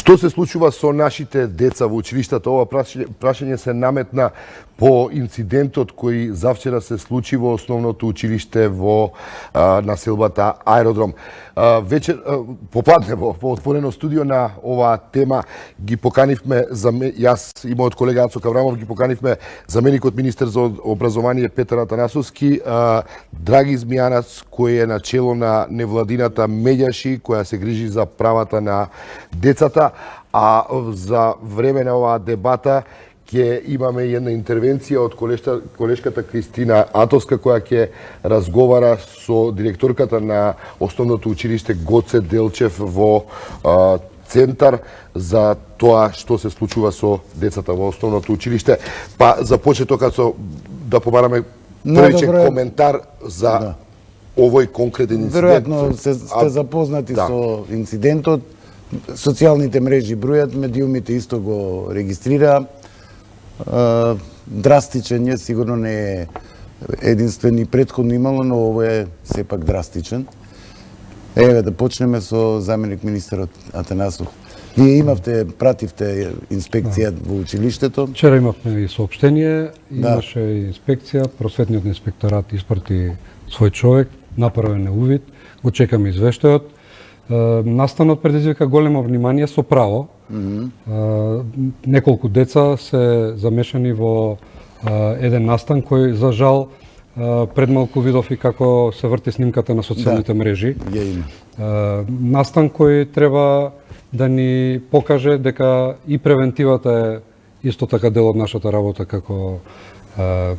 Што се случува со нашите деца во училиштата? Ова прашање се наметна по инцидентот кој завчера се случи во основното училиште во населбата Аеродром. Вечер попладне во отворено студио на оваа тема ги поканивме јас и мојот колега Ацо Каврамов ги поканивме заменикот министер за образование Петар Атанасовски, Драги Змијанац кој е на чело на невладината Меѓаши која се грижи за правата на децата, а за време на оваа дебата ќе имаме една интервенција од колешката Кристина Атовска која ќе разговара со директорката на основното училиште Гоце Делчев во Центар за тоа што се случува со децата во основното училиште. Па за почеток да побараме првичен коментар за овој конкретен инцидент. Веројатно сте запознати со инцидентот. Социјалните мрежи бројат, медиумите исто го регистрира. Драстичен е, сигурно не е единствен и претходно имало, но ово е сепак драстичен. Еве да почнеме со заменик министерот Атанасов. Вие пративте инспекција во училиштето. Вчера имавме и соопштение, имаше и инспекција, просветниот инспекторат испрати свој човек, направен е увид, го чекаме извештајот. Настанот предизвика големо внимание со право. Неколку деца се замешани во еден настан кој за жал пред малку видов и како се врти снимката на социјалните мрежи. Настан кој треба да ни покаже дека и превентивата е исто така дел од нашата работа како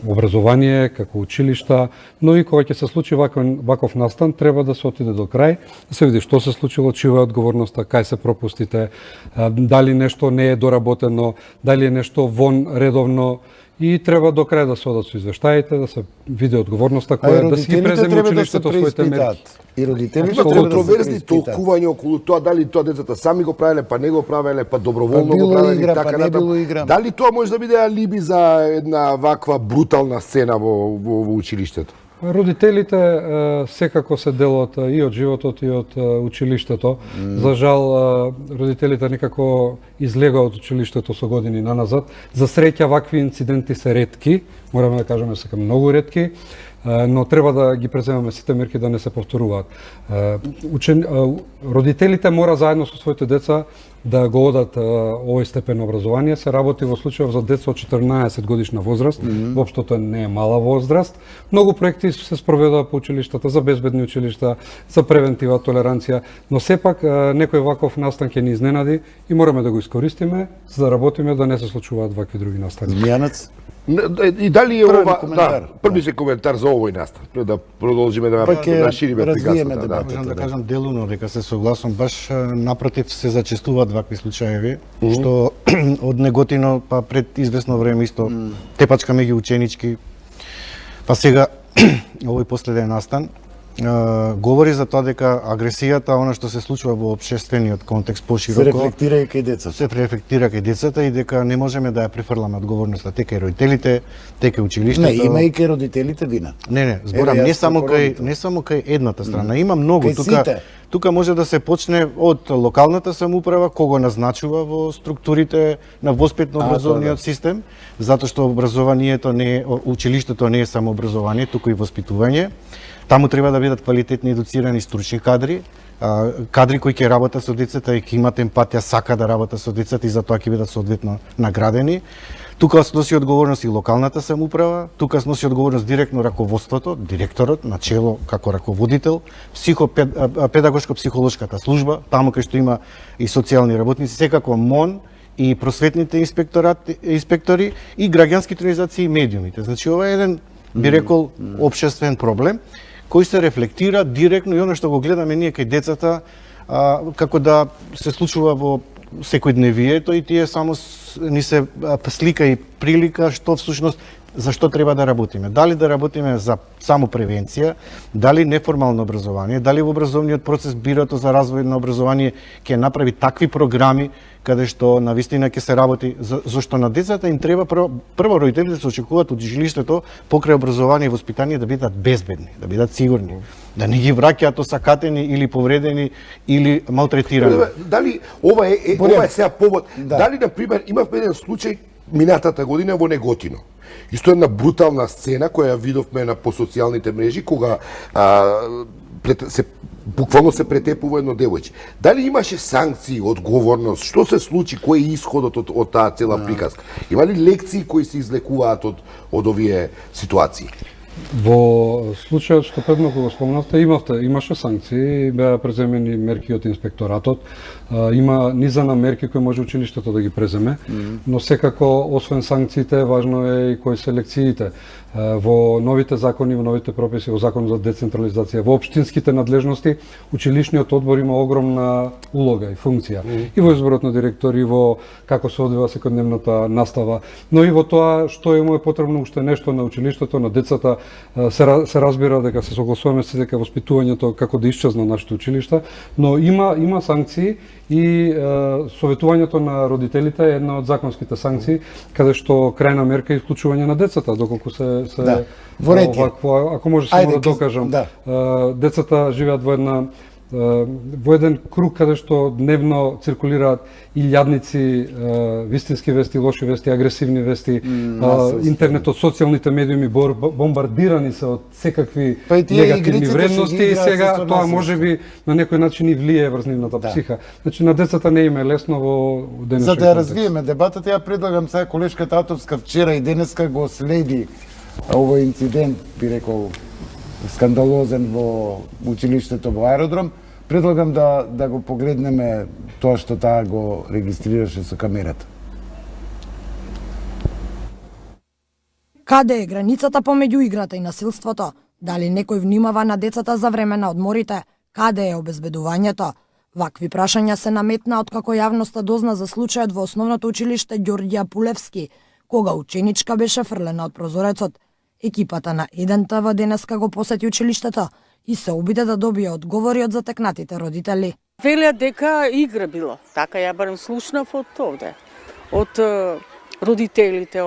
образование, како училишта, но и кога ќе се случи ваков настан, треба да се отиде до крај, да се види што се случило, чија е одговорноста, кај се пропустите, дали нешто не е доработено, дали е нешто вон редовно, и треба до крај да се одат со извештаите, да се види одговорноста која да си ги преземе училиштето своите мерки. И родителите треба да се контроверзни толкувања околу тоа дали тоа децата сами го правеле, па не го правеле, па доброволно го правеле и така натаму. Дали тоа може да биде алиби за една ваква брутална сцена во училиштето? Родителите секако се дел и од животот и од училиштето. За жал, родителите некако излега од училиштето со години наназад. За среќа, вакви инциденти се ретки, мораме да кажеме дека многу ретки, но треба да ги преземаме сите мерки да не се повторуваат. Родителите мора заедно со своите деца да го одат овој степен образование. Се работи во случајов за деца од 14 годишна возраст, воопшто тоа не е мала возраст. Многу проекти се спроведува по училиштата за безбедни училишта, за превентива, толеранција, но сепак некој ваков настан ќе ни изненади и мораме да го искористиме за да работиме да не се случуваат вакви други настани. Змијанац? И дали е ова првише коментар за овој настан, да продолжиме да шириме приказната. Можам да кажам делуно дека се согласувам, баш напротив се зачестуваат вакви случаеви, што од неготино па пред известно време исто тепачкаме ги ученички. Па сега овој последен настан говори за тоа дека агресијата, она што се случува во општествениот контекст пошироко, се рефлектира и кај децата. Се рефлектира кај децата и дека не можеме да ја префрламе одговорноста те кај родителите, те кај училиштето. Не, има и кај родителите вина. Не, зборам не само кај едната страна, има многу тука може да се почне од локалната самоуправа, кого назначува во структурите на воспитно-образовниот систем, затоа што образованието не е, училиштето не е само образование, туку и воспитување. Таму треба да бидат квалитетни едуцирани стручни кадри, кадри кои ќе работат со децата и ќе имат емпатија, сака да работат со децата и затоа ќе бидат соодветно наградени. Тука сноси одговорност и локалната самоуправа, тука сноси одговорност директно раководството, директорот, начело како раководител, педагошко-психолошката служба, таму кај што има и социјални работници, секако МОН и просветните инспектори и граѓанските организации и медиумите. Значи ова е еден, би рекол, општествен проблем кој се рефлектира директно и оно што го гледаме ние кај децата, како да се случува во секојдневието и тие само ни се слика и прилика што всушност за што треба да работиме. Дали да работиме за само превенција, дали неформално образование, дали во образовниот процес Бирото за развој на образование ќе направи такви програми каде што навистина ќе се работи, зашто на децата им треба прво родителите се очекуваат од жилиштето покрај образование и воспитание да бидат безбедни, да бидат сигурни, да не ги враќаат осакатени или повредени или малтретирани. Дали ова е сега повод, дали на пример имавме еден случај минатата година во Неготино. Исто една брутална сцена која видовме по социјалните мрежи кога буквално се претепува едно девојче. Дали имаше санкции, одговорност, што се случи, кој е исходот од таа цела приказка? Има ли лекции кои се излекуваат од овие ситуации? Во случајот што предмалку го спомнавте, имаше санкции, беа преземени мерки од инспекторатот, има низана мерки кои може училиштето да ги преземе, но секако освен санкциите важно е и кои се лекциите. Во новите закони, во новите прописи, во законот за децентрализација, во општинските надлежности, училишниот одбор има огромна улога и функција. И во изборот на директори, во како се одвива секојдневната настава, но и во тоа што му е потребно уште нешто на училиштето, на децата. Се разбира дека се согласуваме се дека воспитувањето како да исчезна нашите училишта, но има санкции и советувањето на родителите е една од законските санкции, каде што крајна мерка е исклучување на децата, доколку се овакво, ако може само да докажам, децата живеат во еден круг каде што дневно циркулираат илјадници вистински вести, лоши вести, агресивни вести, интернетот, социјалните медиуми бомбардирани се од секакви негативни вредности и сега тоа можеби на некој начин и влие врз нивната психа. Значи на децата не им е лесно во денешниот За да развиеме дебатата, ја предлагам сега колешката Атовска вчера и денеска го следи овој инцидент, би рекол, скандалозен во училиштето во Аеродром. Предлагам да го погледнеме тоа што таа го регистрираше со камерата. Каде е границата помеѓу играта и насилството? Дали некој внимава на децата за време на одморите? Каде е обезбедувањето? Вакви прашања се наметна откако јавноста дозна за случајот во основното училиште Ѓорѓи Апулевски, кога ученичка беше фрлена од прозорецот. Екипата на 1ТВ денеска го посети училиштето и се обиде да добие одговори од затекнатите родители. Велеа дека игра било. Така ја барем слушнав од овде. Од родителите,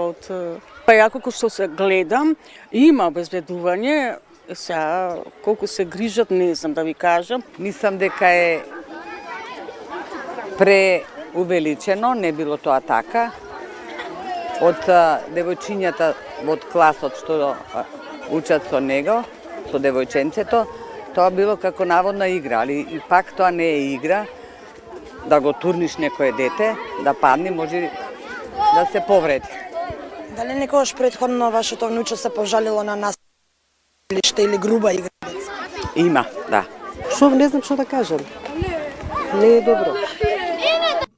па ја како што се гледам, има обезбедување, сега колку се грижат, не знам да ви кажам. Мислам дека е преувеличено, не било тоа така. Од девојчињата од класот што учат со него, со девојченцето, тоа било како наводна игра, али и пак тоа не е игра. Да го турниш некое дете, да падне, може да се повреди. Дали некогаш претходно вашето внуче се пожалило на нас или груба игра деца? Има, да. Што не знам што да кажам. Не е добро.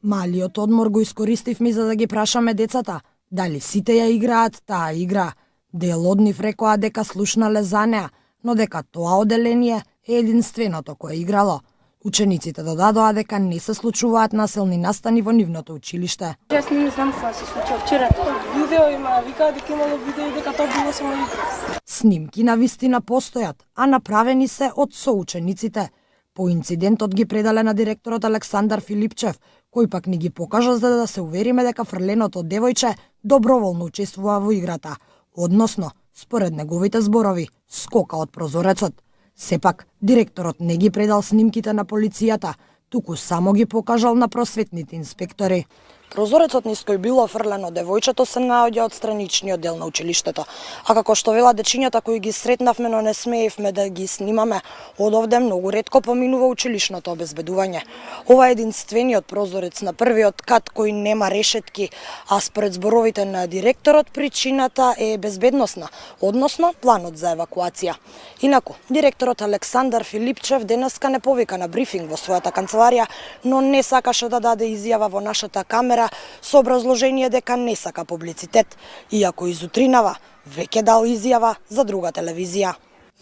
Малиот одмор го искористивме за да ги прашаме децата дали сите ја играат таа игра. Дел од нив рекоа дека слушнале за неа, но дека тоа оделение е единственото кое играло. Учениците додадоа дека не се случуваат насилни настани во нивното училиште. Јас не знам што се случува вчера. Видео има, викаа дека имало видео и дека тоа било само игра. Снимки на вистина постојат, а направени се од соучениците. По инцидентот ги предале на директорот Александар Филипчев, кој пак ни ги покажа за да се увериме дека фрленото девојче доброволно учествува во играта, односно, според неговите зборови, скока од прозорецот. Сепак, директорот не ги предал снимките на полицијата, туку само ги покажал на просветните инспектори. Прозорецот низ кој било фрлено девојчето се наоѓа од страничниот дел на училиштето. А како што вела дечињата кои ги сретнавме, но не смеевме да ги снимаме, од овде многу ретко поминува училишното обезбедување. Ова е единствениот прозорец на првиот кат кој нема решетки, а според зборовите на директорот причината е безбедносна, односно планот за евакуација. Инаку, директорот Александар Филипчев денеска не повика на брифинг во својата канцеларија, но не сакаше да даде изјава во нашата камера со образложение дека не сака публицитет, иако изутринава веќе дал изјава за друга телевизија.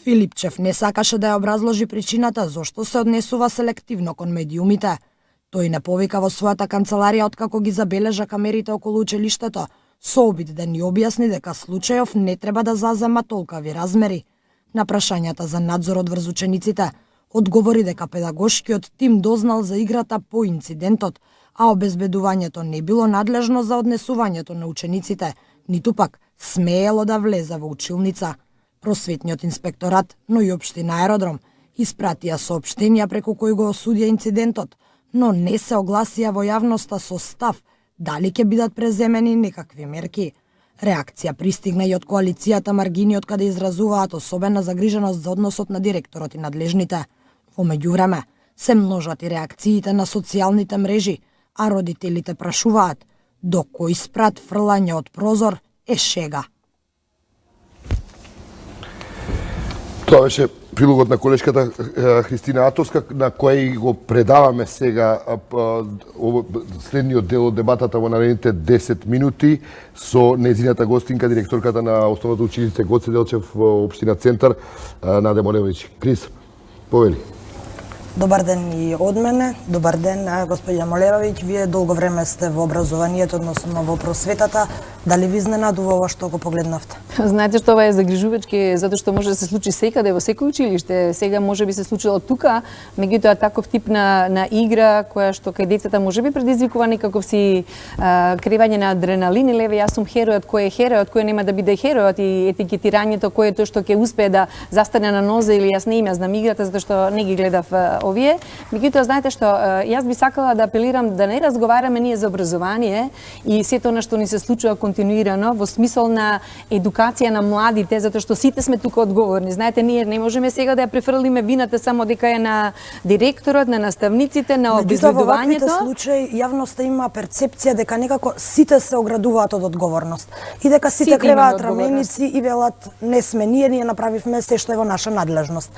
Филипчев не сакаше да ја образложи причината зошто се однесува селективно кон медиумите. Тој не повика во својата канцеларија откако ги забележа камерите околу училиштето, со обид да ни објасни дека случајов не треба да зазема толкави размери. На прашањата за надзорот врз учениците, одговори дека педагошкиот тим дознал за играта по инцидентот, а обезбедувањето не било надлежно за однесувањето на учениците, ниту пак смеело да влезе во училница. Просветниот инспекторат, но и општина Аеродром испратија соопштенија преку кои го осудија инцидентот, но не се огласија во јавноста со став дали ќе бидат преземени некакви мерки. Реакција пристигна и од коалицијата Маргини, од каде изразуваат особена загриженост за односот на директорот и надлежните. Во меѓувреме, се множат и реакциите на социјалните мрежи, а родителите прашуваат до кој спрат фрлање од прозор е шега. Тоа беше прилогот на колешката Христина Атовска, на која го предаваме сега следниот дел од дебатата во наредните 10 минути со незината гостинка, директорката на Основното училище Гоце Делчев во општина Центар, Наде Молевич. Крис, повели. Добар ден и од мене. Добар ден, господја Молеровиќ. Вие долго време сте во образованието, односно во просветата. Дали ви изненадува ова што го погледнавте? Знаете што ова е загрижувачки, затоа што може да се случи секаде, во секој училиште. Сега може би се случило тука, меѓутоа таков тип на игра, која што кај децата може би предизвикува некаков си кривање на адреналин, или еве јас сум херојот, кој е херојот, кој нема да биде херојот, и етикетирањето кој е тој што ќе успее да застане на нозе, или јас не им ја знам играта затоа што не ги гледав овие. Меѓутоа, знаете што, јас би сакала да апелирам да не разговараме ние за образование и сето она што ни се случува континуирано во смисол на едукација на младите, затоа што сите сме тука одговорни. Знаете, ние не можеме сега да ја префрлиме вината само дека е на директорот, на наставниците, на обезбедувањето. Во ваквите случаи јавноста има перцепција дека некако сите се оградуваат од одговорност и дека сите креваат раменици и велат не сме ние направивме се што е во наша надлежност.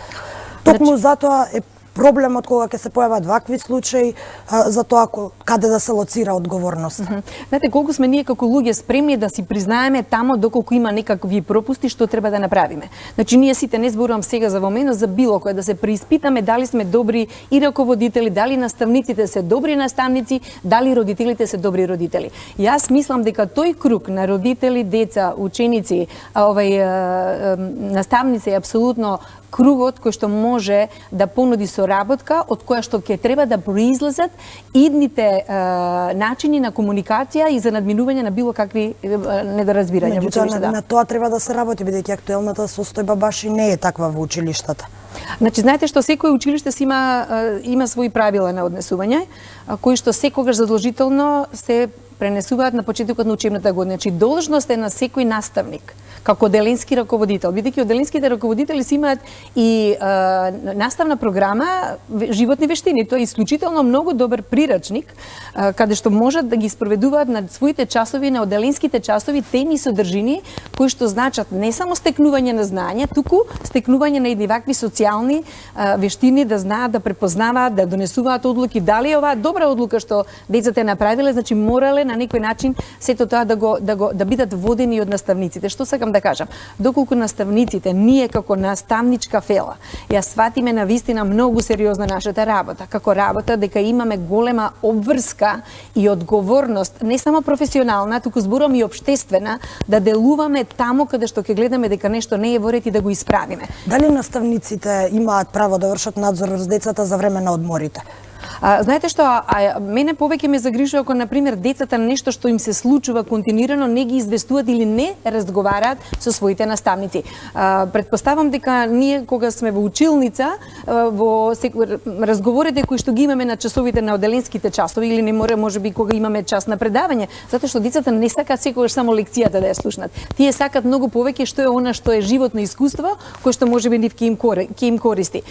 Токму затоа е проблемот кога ќе се појават вакви случаи, за тоа каде да се лоцира одговорност. Знаете, колку сме ние како луѓе спремни да си признаеме тамо доколку има некакви пропусти што треба да направиме. Значи, ние сите, не зборувам сега за момент, за било кој, да се преиспитаме дали сме добри и раководители, дали наставниците се добри наставници, дали родителите се добри родители. Јас мислам дека тој круг на родители, деца, ученици, наставници е апсолутно кругот кој што може да понуди соработка од која што ќе треба да произлезат идните начини на комуникација и за надминување на било какви недоразбирања во училиштата. На тоа треба да се работи, бидејќи актуелната состојба баш и не е таква во училиштата. Значи, знаете што секој училиште има своји правила на однесување, кои што секогаш задолжително се пренесуваат на почетокот на учебната година. Значи, должност е на секој наставник како оделенски раководител, бидејќи оделенските раководители си имаат и наставна програма животни вештини. Тоа е исклучително многу добар прирачник, каде што можат да ги спроведуваат на своите часови, на оделенските часови, теми и содржини кои што значат не само стекнување на знаење, туку стекнување на едни вакви социјални вештини, да знаат, да препознаваат, да донесуваат одлуки. Дали е оваа добра одлука што децата направиле, значи морале на некој начин сето тоа да бидат водени од наставниците. Што сакам да кажам? Доколку наставниците, ние како наставничка фела, ја сватиме на вистина многу сериозна нашата работа, како работа дека имаме голема обврска и одговорност, не само професионална, туку зборувам и општествена, да делуваме таму каде што ќе гледаме дека нешто не е во ред и да го исправиме. Дали наставниците имаат право да вршат надзор врз децата за време на одморите? Знаете што, мене повеќе ме загрижува ако, например, децата нешто што им се случува континуирано не ги известуваат или не разговараат со своите наставници. Предпоставам дека ние кога сме во училница, во разговорите кои што ги имаме на часовите на оделенските часови или не можеби кога имаме час на предавање, затоа што децата не сакаат секогаш само лекцијата да ја слушнат. Тие сакаат многу повеќе што е она што е животно искуство, кое што можеби нив ќе им користи.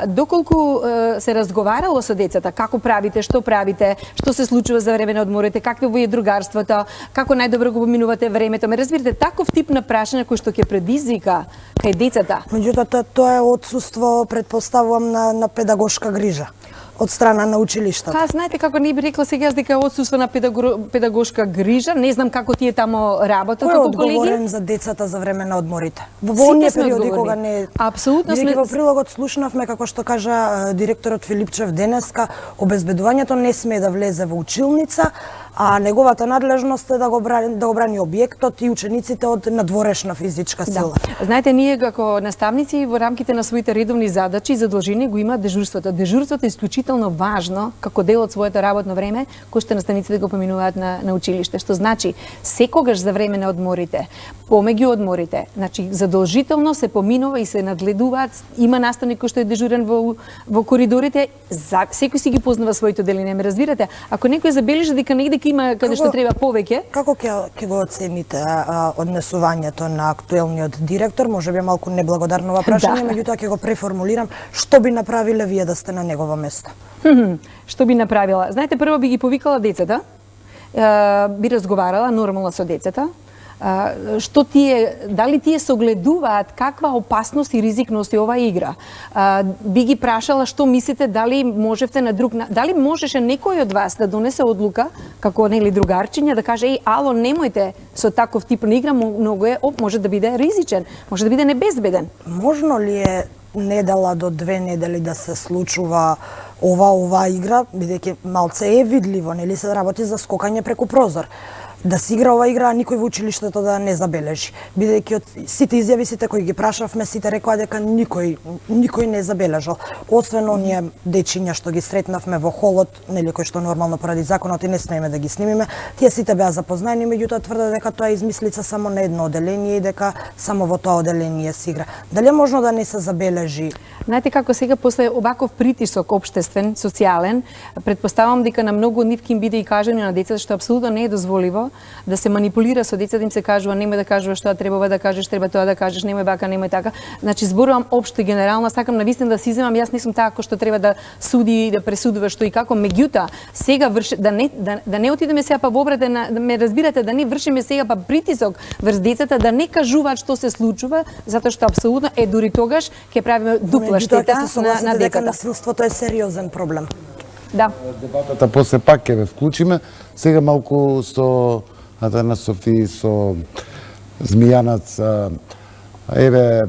Доколку се разговарало со децата, како правите, што се случува за време на одморите, какво е другарството, како најдобро го поминувате времето. Ме разбирате, таков тип на прашања кој што ќе предизвика кај децата. Меѓутоа, тоа е отсуство, предпоставувам, на педагошка грижа. од страна на училиштата. Па, знаете како не би рекла сега дека отсуства на педагошка грижа, не знам како тие таму работат Кој е како колеги. одговорен за децата за време на одморите? Во оние сме периоди одговорни. кога не... Апсолутно Бидејќи сме... во прилогот слушнавме, како што кажа директорот Филипчев денеска, обезбедувањето не смее да влезе во училница, а неговата надлежност е да го брани објектот и учениците од надворешна физичка сила. Да. Знаете, ние како наставници во рамките на своите редовни задачи и задолжени го има дежурството. Дежурството е исклучително важно како дел од своето работно време, кој што наставниците го поминуваат на училиште, што значи секогаш за време на одморите, помеѓу одморите, значи задолжително се поминува и се надгледуваат, има наставник кој што е дежурен во коридорите, секој си ги познава своите делини, ме разбирате? Ако некој забележи дека негде има каде што треба повеќе. Како ќе го оцените однесувањето на актуелниот директор? Може би малку неблагодарно прашање, меѓутоа ќе го преформулирам. Што би направиле вие да сте на негово место? Што би направила? Знаете, прво би ги повикала децата, би разговарала нормално со децата, што дали тие согледуваат каква опасност и ризик носи оваа игра. Би ги прашала што мислите, дали можевте на дали можеше некој од вас да донесе одлука, како нели другарчиња, да каже, ало, немојте со таков тип на игра, може да биде ризичен, може да биде небезбеден. Можно ли е недела до 2 недели да се случува оваа игра, бидејќи малце е видливо, нели се работи за скокање преку прозор. Да се игра оваа игра, а никој во училиштето да не забележи. Бидејќи од сите изјави, сите кои ги прашавме, сите рекоа дека никој не забележал. Освен оние дечиња што ги сретнавме во холот, нели кои што нормално поради законот и не смееме да ги снимиме, тие сите беа запознаени, меѓутоа тврде дека тоа е измислица само на едно оделение и дека само во тоа оделение се игра. Дали е можно да не се забележи? Знаете како сега после оваков притисок општествен, социјален, претпоставам дека на многу од нив ќе им биде и кажано на децата што апсолутно не е дозволиво да се манипулира со децата, им се кажува немој да кажуваш што треба да кажеш, треба тоа да кажеш, немој бака, немој така. Значи зборувам општо и генерално, сакам навистина да си земам, јас не сум таа кој што треба да суди и да пресудува што и како, меѓутоа сега да не отидеме сега па во обрате да ме разбирате, да не вршиме сега па притисок врз децата да не кажуваат што се случува, затоа што апсолутно дури тогаш ќе правиме дупла штета на дека децата. насилството е сериозен проблем. Да. Дебатата после пак ќе ве вклучиме. Сега малку со Атанасов и со Змијанац. Еве,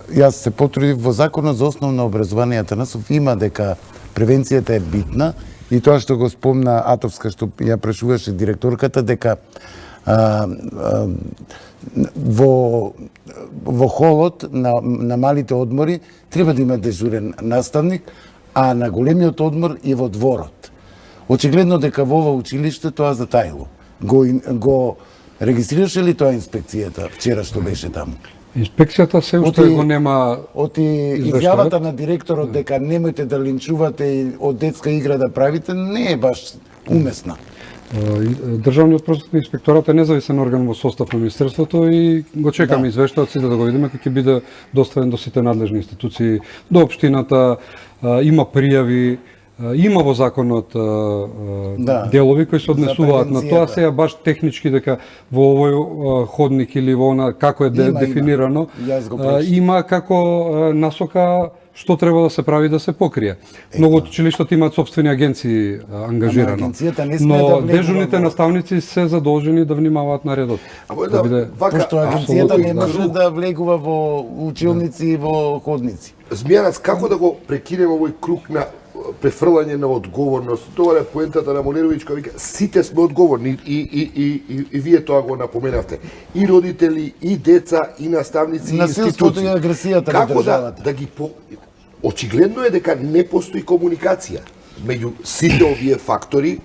јас се потрудив во Законот за основно образование Атанасов има дека превенцијата е битна и тоа што го спомна Атовска, што ја прашуваше директорката, дека во холот на малите одмори треба да има дежурен наставник, а на големиот одмор и во дворот. Очигледно дека во ова училиште тоа затаило. Го регистрираше ли тоа инспекцијата вчера што беше таму? Инспекцијата се уште го нема. Оти изјавата на директорот дека немојте да линчувате и од детска игра да правите не е баш умесна. Државниот просветни инспекторат е независен орган во состав на Министерството и го чекаме извештајот сите да го видиме кој ќе биде доставен до сите надлежни институции, до општината, има пријави, има во законот делови кои се однесуваат на тоа, сега баш технички дека во овој ходник или во она како е дефинирано, има како насока што треба да се прави да се покрие. Многу од училиштата имаат собствени агенции ангажирано. Но дежурните наставници се задолжени да внимаваат на редот. Пошто агенцијата не може да влегува во училници и во ходници. Змијанац, како да го прекинеме овој круг на префрлање на одговорност? Тоа е поентата на Молеровиќ, кој вика сите сме одговорни и вие тоа го напоменавте. И родители, и деца, и наставници, и институции. Насилството и агресијата на државата. Да ги очигледно е дека не постои комуникација меѓу сите овие фактори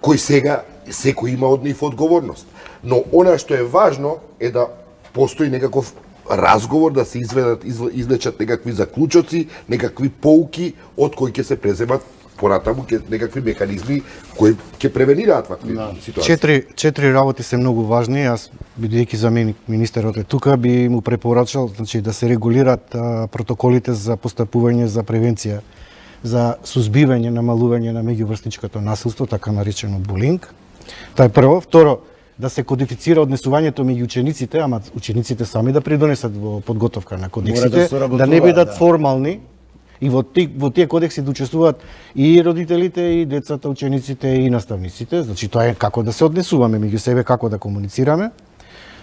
кои сега секој има од нив одговорност. Но она што е важно е да постои некаков разговор, да се извлечат некакви заклучоци, некакви поуки од кои ќе се преземат понатаму некакви механизми кои ќе превенираат вакви ситуации. Четири работи се многу важни. Јас, бидејќи заменик министерот е тука, би му препорачал да се регулираат протоколите за постапување за превенција, за сузбивање, намалување на меѓуврсничкото насилство, така наречено булинг. Тоа е прво. Второ, да се кодифицира однесувањето меѓу учениците, ама учениците сами да придонесат во подготовка на кодексите, да не бидат формални И во тие кодекси да учествуваат и родителите, и децата, учениците, и наставниците. Значи тоа е како да се однесуваме меѓу себе, како да комуницираме.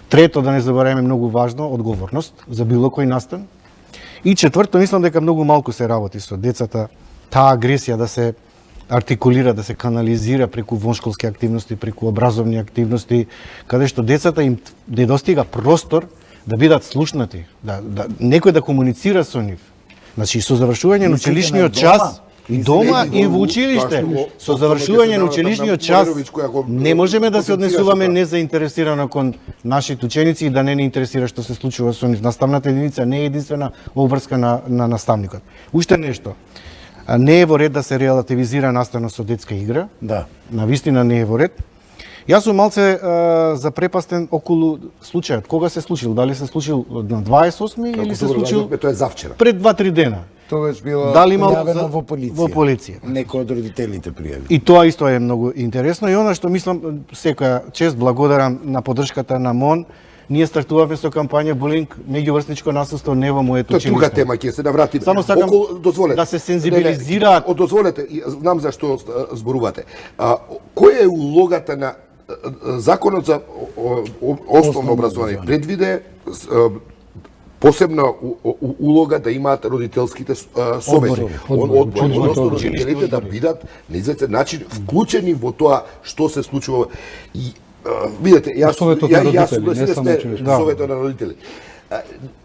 Трето, да не забораваме многу важно, одговорност за било кој настан. И четврто, мислам дека многу малку се работи со децата, таа агресија да се артикулира, да се канализира преку воншколски активности, преку образовни активности, каде што децата им недостига простор да бидат слушнати, некој да комуницира со нив. Значи, со завршување на училишниот час, и дома, и во училиште, со завршување на училишниот час, не можеме да се однесуваме незаинтересирано кон нашите ученици и да не ни интересира што се случува со нив. Наставната единица не е единствена обврска на наставникот. Уште нешто. Не е во ред да се релативизира настана со детска игра. Да. Навистина не е во ред. Јас сум малце запрепастен околу случајот. Кога се случил? Дали се случил на 28 или се случил тоа е завчера. пред 2-3 дена? Тогаш било Дали имало пријавено во полиција. Во полиција. Некој од родителите пријави. И тоа исто е многу интересно и она што мислам секоја чест благодарам на поддршката на МОН. Ние стартувавме со кампања булинг меѓуврсничко насилство не во моето Тоа е друга училиште. тема, ќе се навратиме. Само сакам дозволете. да се сензибилизираат. Дозволете, знам за што зборувате. Која е улогата на Законот за основно образование? Предвиде посебна улога да имаат родителските совети. Односно родителите да бидат на известен начин вклучени во тоа што се случува. И видете, јас Советот на родители, не само училиште. Советот на родители.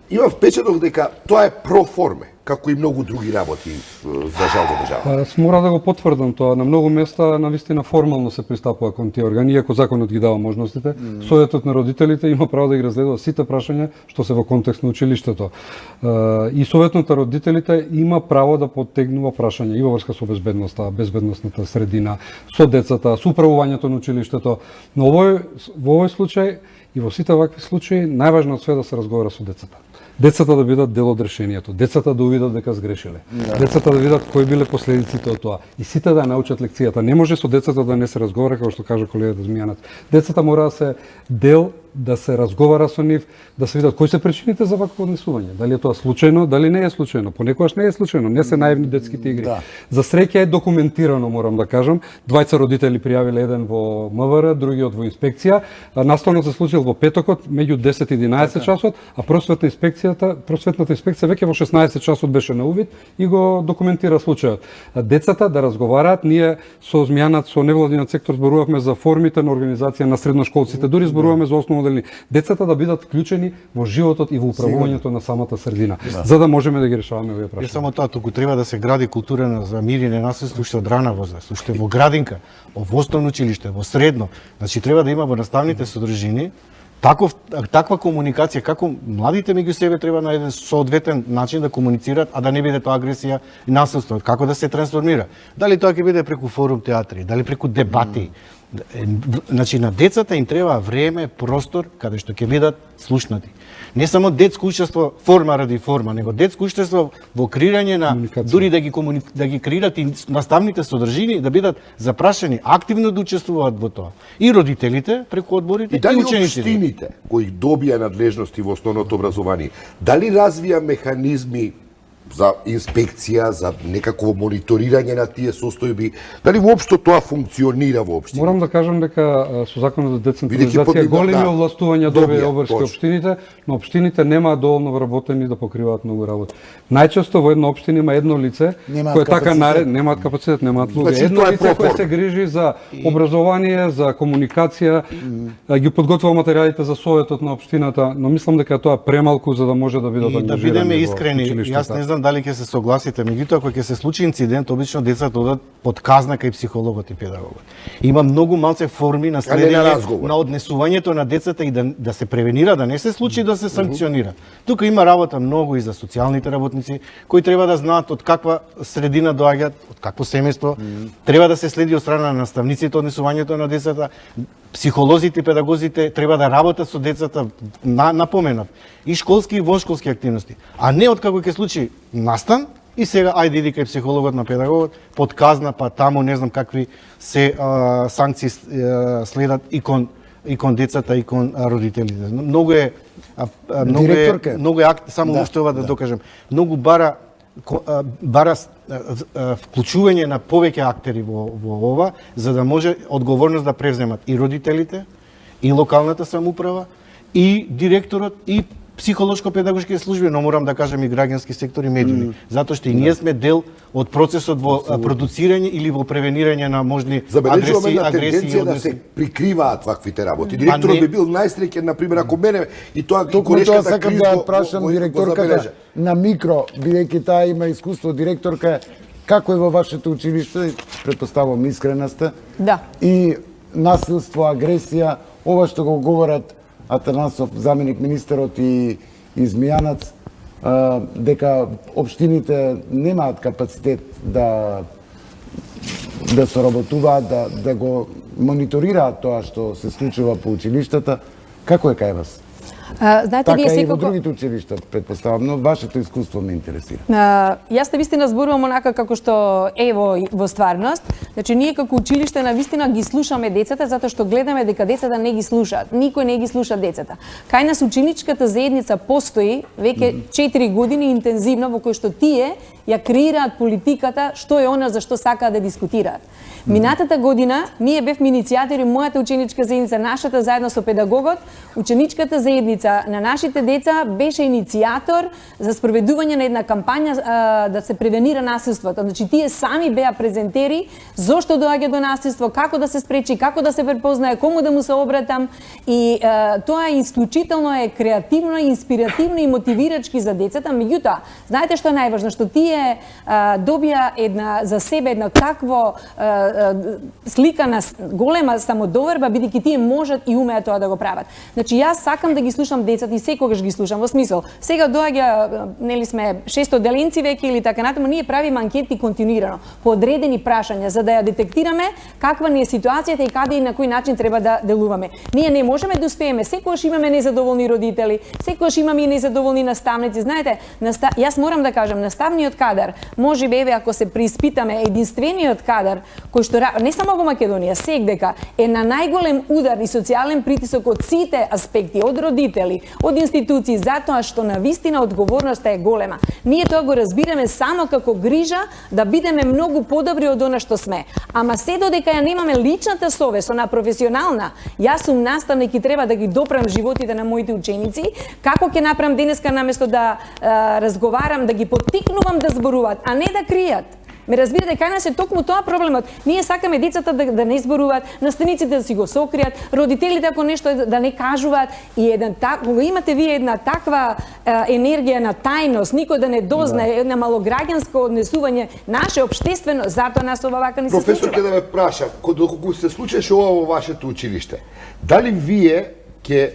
Имам впечаток дека тоа е проформе, како и многу други работи за жал за држава. Мора да го потврдам тоа. На многу места навистина формално се пристапува кон тие органи, иако законот ги дава можностите. Советот на родителите има право да ги разгледува сите прашања што се во контекст на училиштето. И Советот на родителите има право да поттегнува прашања и во врска со безбедноста, безбедносната средина, со децата, со управувањето на училиштето. Но во овој случај и во сите вакви случаи најважно од све да се разговара со децата. Децата да бидат дел од решението, децата да увидат дека сгрешиле, децата да видат кои биле последиците од тоа и сите да научат лекцијата. Не може со децата да не се разговара, како што кажа колегата Змијанец. Децата мора да се дел, да се разговара со нив, да се видат кои се причините за вакво однесување. Дали е тоа случајно, дали не е случајно. Понекогаш не е случајно, не се наивни детските игри. Да. За среќа е документирано, морам да кажам. Двајца родители пријавиле, еден во МВР, другиот во инспекција. Наставнот се случил во петокот меѓу 10 и 11 часот, а просветната инспекција веќе во 16 часот беше на увид и го документира случајот. Децата да разговараат, ние со Змијанат, со невладиниот сектор зборувавме за формите на организација на средношколците, дури зборуваме за основоделни. Децата да бидат вклучени во животот и во управувањето на самата средина, за да можеме да ги решаваме овие Не прашања. само тоа, туку треба да се гради култура за мир и ненасилство уште од рана возраст, уште во градинка, во основно училиште, во средно. Значи треба да има во наставните содржини таква комуникација, како младите меѓу себе треба на еден соодветен начин да комуницираат, а да не биде тоа агресија и насилство, како да се трансформира. Дали тоа ќе биде преку форум театри, дали преку дебати. Значи на децата им треба време, простор каде што ќе бидат слушнати. Не само детско учество форма ради форма, него детско учество во креирање на дури да ги креират и наставните содржини, да бидат запрашани активно да учествуваат во тоа. И родителите преку одборите И дали и учениците. општините кои добија надлежности во основното образование, дали развија механизми за инспекција, за некакво мониторирање на тие состојби, дали воопшто тоа функционира во општините? Морам да кажам дека со законот за Бидејќи децентрализација подигна- големи да, овластувања добија, добија обврски точно. општините, но општините немаат доволно вработени да покриваат многу работа. Најчесто во една општина има едно лице Немаат кое така капацитет. немаат капацитет, немаат луѓе. Значи, Едно тоа е лице кое проформа. се грижи за образование, за комуникација, ги подготвува материјалите за советот на општината, но мислам дека тоа е премалку за да може да бидат И да ангажирани бидеме во искрени, училиштата. јас не знам дали ќе се согласите, меѓутоа кога ќе се случи инцидент, обично децата одат под казна кај психологот и педагогот. Има многу малце форми на на следење разговор. на однесувањето на децата и да се превенира, да не се случи да се санкционира. Тука има работа многу и за социјалните работници, кои треба да знаат од каква средина доаѓаат, од какво семејство, треба да се следи од страна на наставниците однесувањето на децата, психолозите и педагозите треба да работат со децата, напоменав, и школски и воншколски активности, а не од како ќе случи настан и сега ајде иди кај психологот на педагогот, под казна, па таму не знам какви се санкции следат и кон децата и кон родителите. Многу е Директорка. само уште ова да докажам. Многу бара бара вклучување на повеќе актери во ова, за да може одговорност да превземат и родителите, и локалната самоуправа, и директорот, и психолошко-педагошки служби, но морам да кажам и граѓански сектор и медиуми, затоа што и ние сме дел од процесот во продуцирање или во превенирање на можни Забележуваме агресии, една тенденција да се прикриваат ваквите работи. Директорот би бил најсреќен, например, ако мене и тоа Токму тоа сакам да ја прашам директорката на микро, бидејќи таа има искуство директорка, како е во вашето училиште, претпоставувам искрена сте, Да. и насилство, агресија, ова што го говорат Атанасов, заменик министерот и Змијанац, дека општините немаат капацитет да соработуваат, да го мониторираат тоа што се случува по училиштата. Како е кај вас? Знаете, Така ние и во секако... другите училишта, предпоставам, но вашето искуство ме интересира. Јас навистина зборувам онака како што е во стварност. Значи, ние како училиште навистина ги слушаме децата, затоа што гледаме дека децата не ги слушаат. Никој не ги слуша децата. Кај нас ученичката заедница постои веќе 4 години интензивно, во кој што тие ја креираат политиката, што е она за што сакаат да дискутираат. Минатата година ние бевме иницијатори, мојата ученичка заедница, нашата заедно со педагогот, ученичката заедница на нашите деца беше иницијатор за спроведување на една кампања да се превенира насилството. Значи тие сами беа презентери зошто доаѓа до насилство, како да се спречи, како да се препознае, кому да му се обратам, и тоа е исклучително е креативно, инспиративно и мотивирачки за децата. Меѓутоа, знаете што е најважно, што тие добија за себе едно такво слика на голема самодоверба, бидејќи тие можат и умеат тоа да го прават. Значи јас сакам да ги слушам децата и секогаш ги слушам, во смисол, сега доаѓа, нели сме 600 деленци веќе или така натаму, ние правиме анкети континуирано по одредени прашања за да ја детектираме каква ни е ситуацијата и каде и на кој начин треба да делуваме. Ние не можеме да успееме, секогаш имаме незадоволни родители, секогаш имаме и незадоволни наставници. Знаете, јас морам да кажам, наставниот кадар, можеби еве ако се преиспитаме, единствениот кадар кој што не само во Македонија, сегдека е на најголем удар и социјален притисок од сите аспекти, од родители, од институции, затоа што навистина одговорноста е голема. Ние тоа го разбираме само како грижа да бидеме многу подобри од она што сме. Ама се додека ја немаме личната совест, она професионална, јас сум наставник и треба да ги допрам животите на моите ученици, како ќе направам денеска наместо да разговарам, да ги поттикнувам да зборуваат, а не да кријат. Ме разбирате, кај нас е токму тоа проблемот. Ние сакаме децата да не зборуваат, наставниците да си го сокријат, родителите ако нешто да не кажуваат, и кога имате вие една таква енергија на тајност, никој да не дознае, една малограѓанско однесување, наше обштествено, затоа нас ова вака не се случува. Професор, ќе да ме прашам, доколку се случеше ова во вашето училиште, дали вие ќе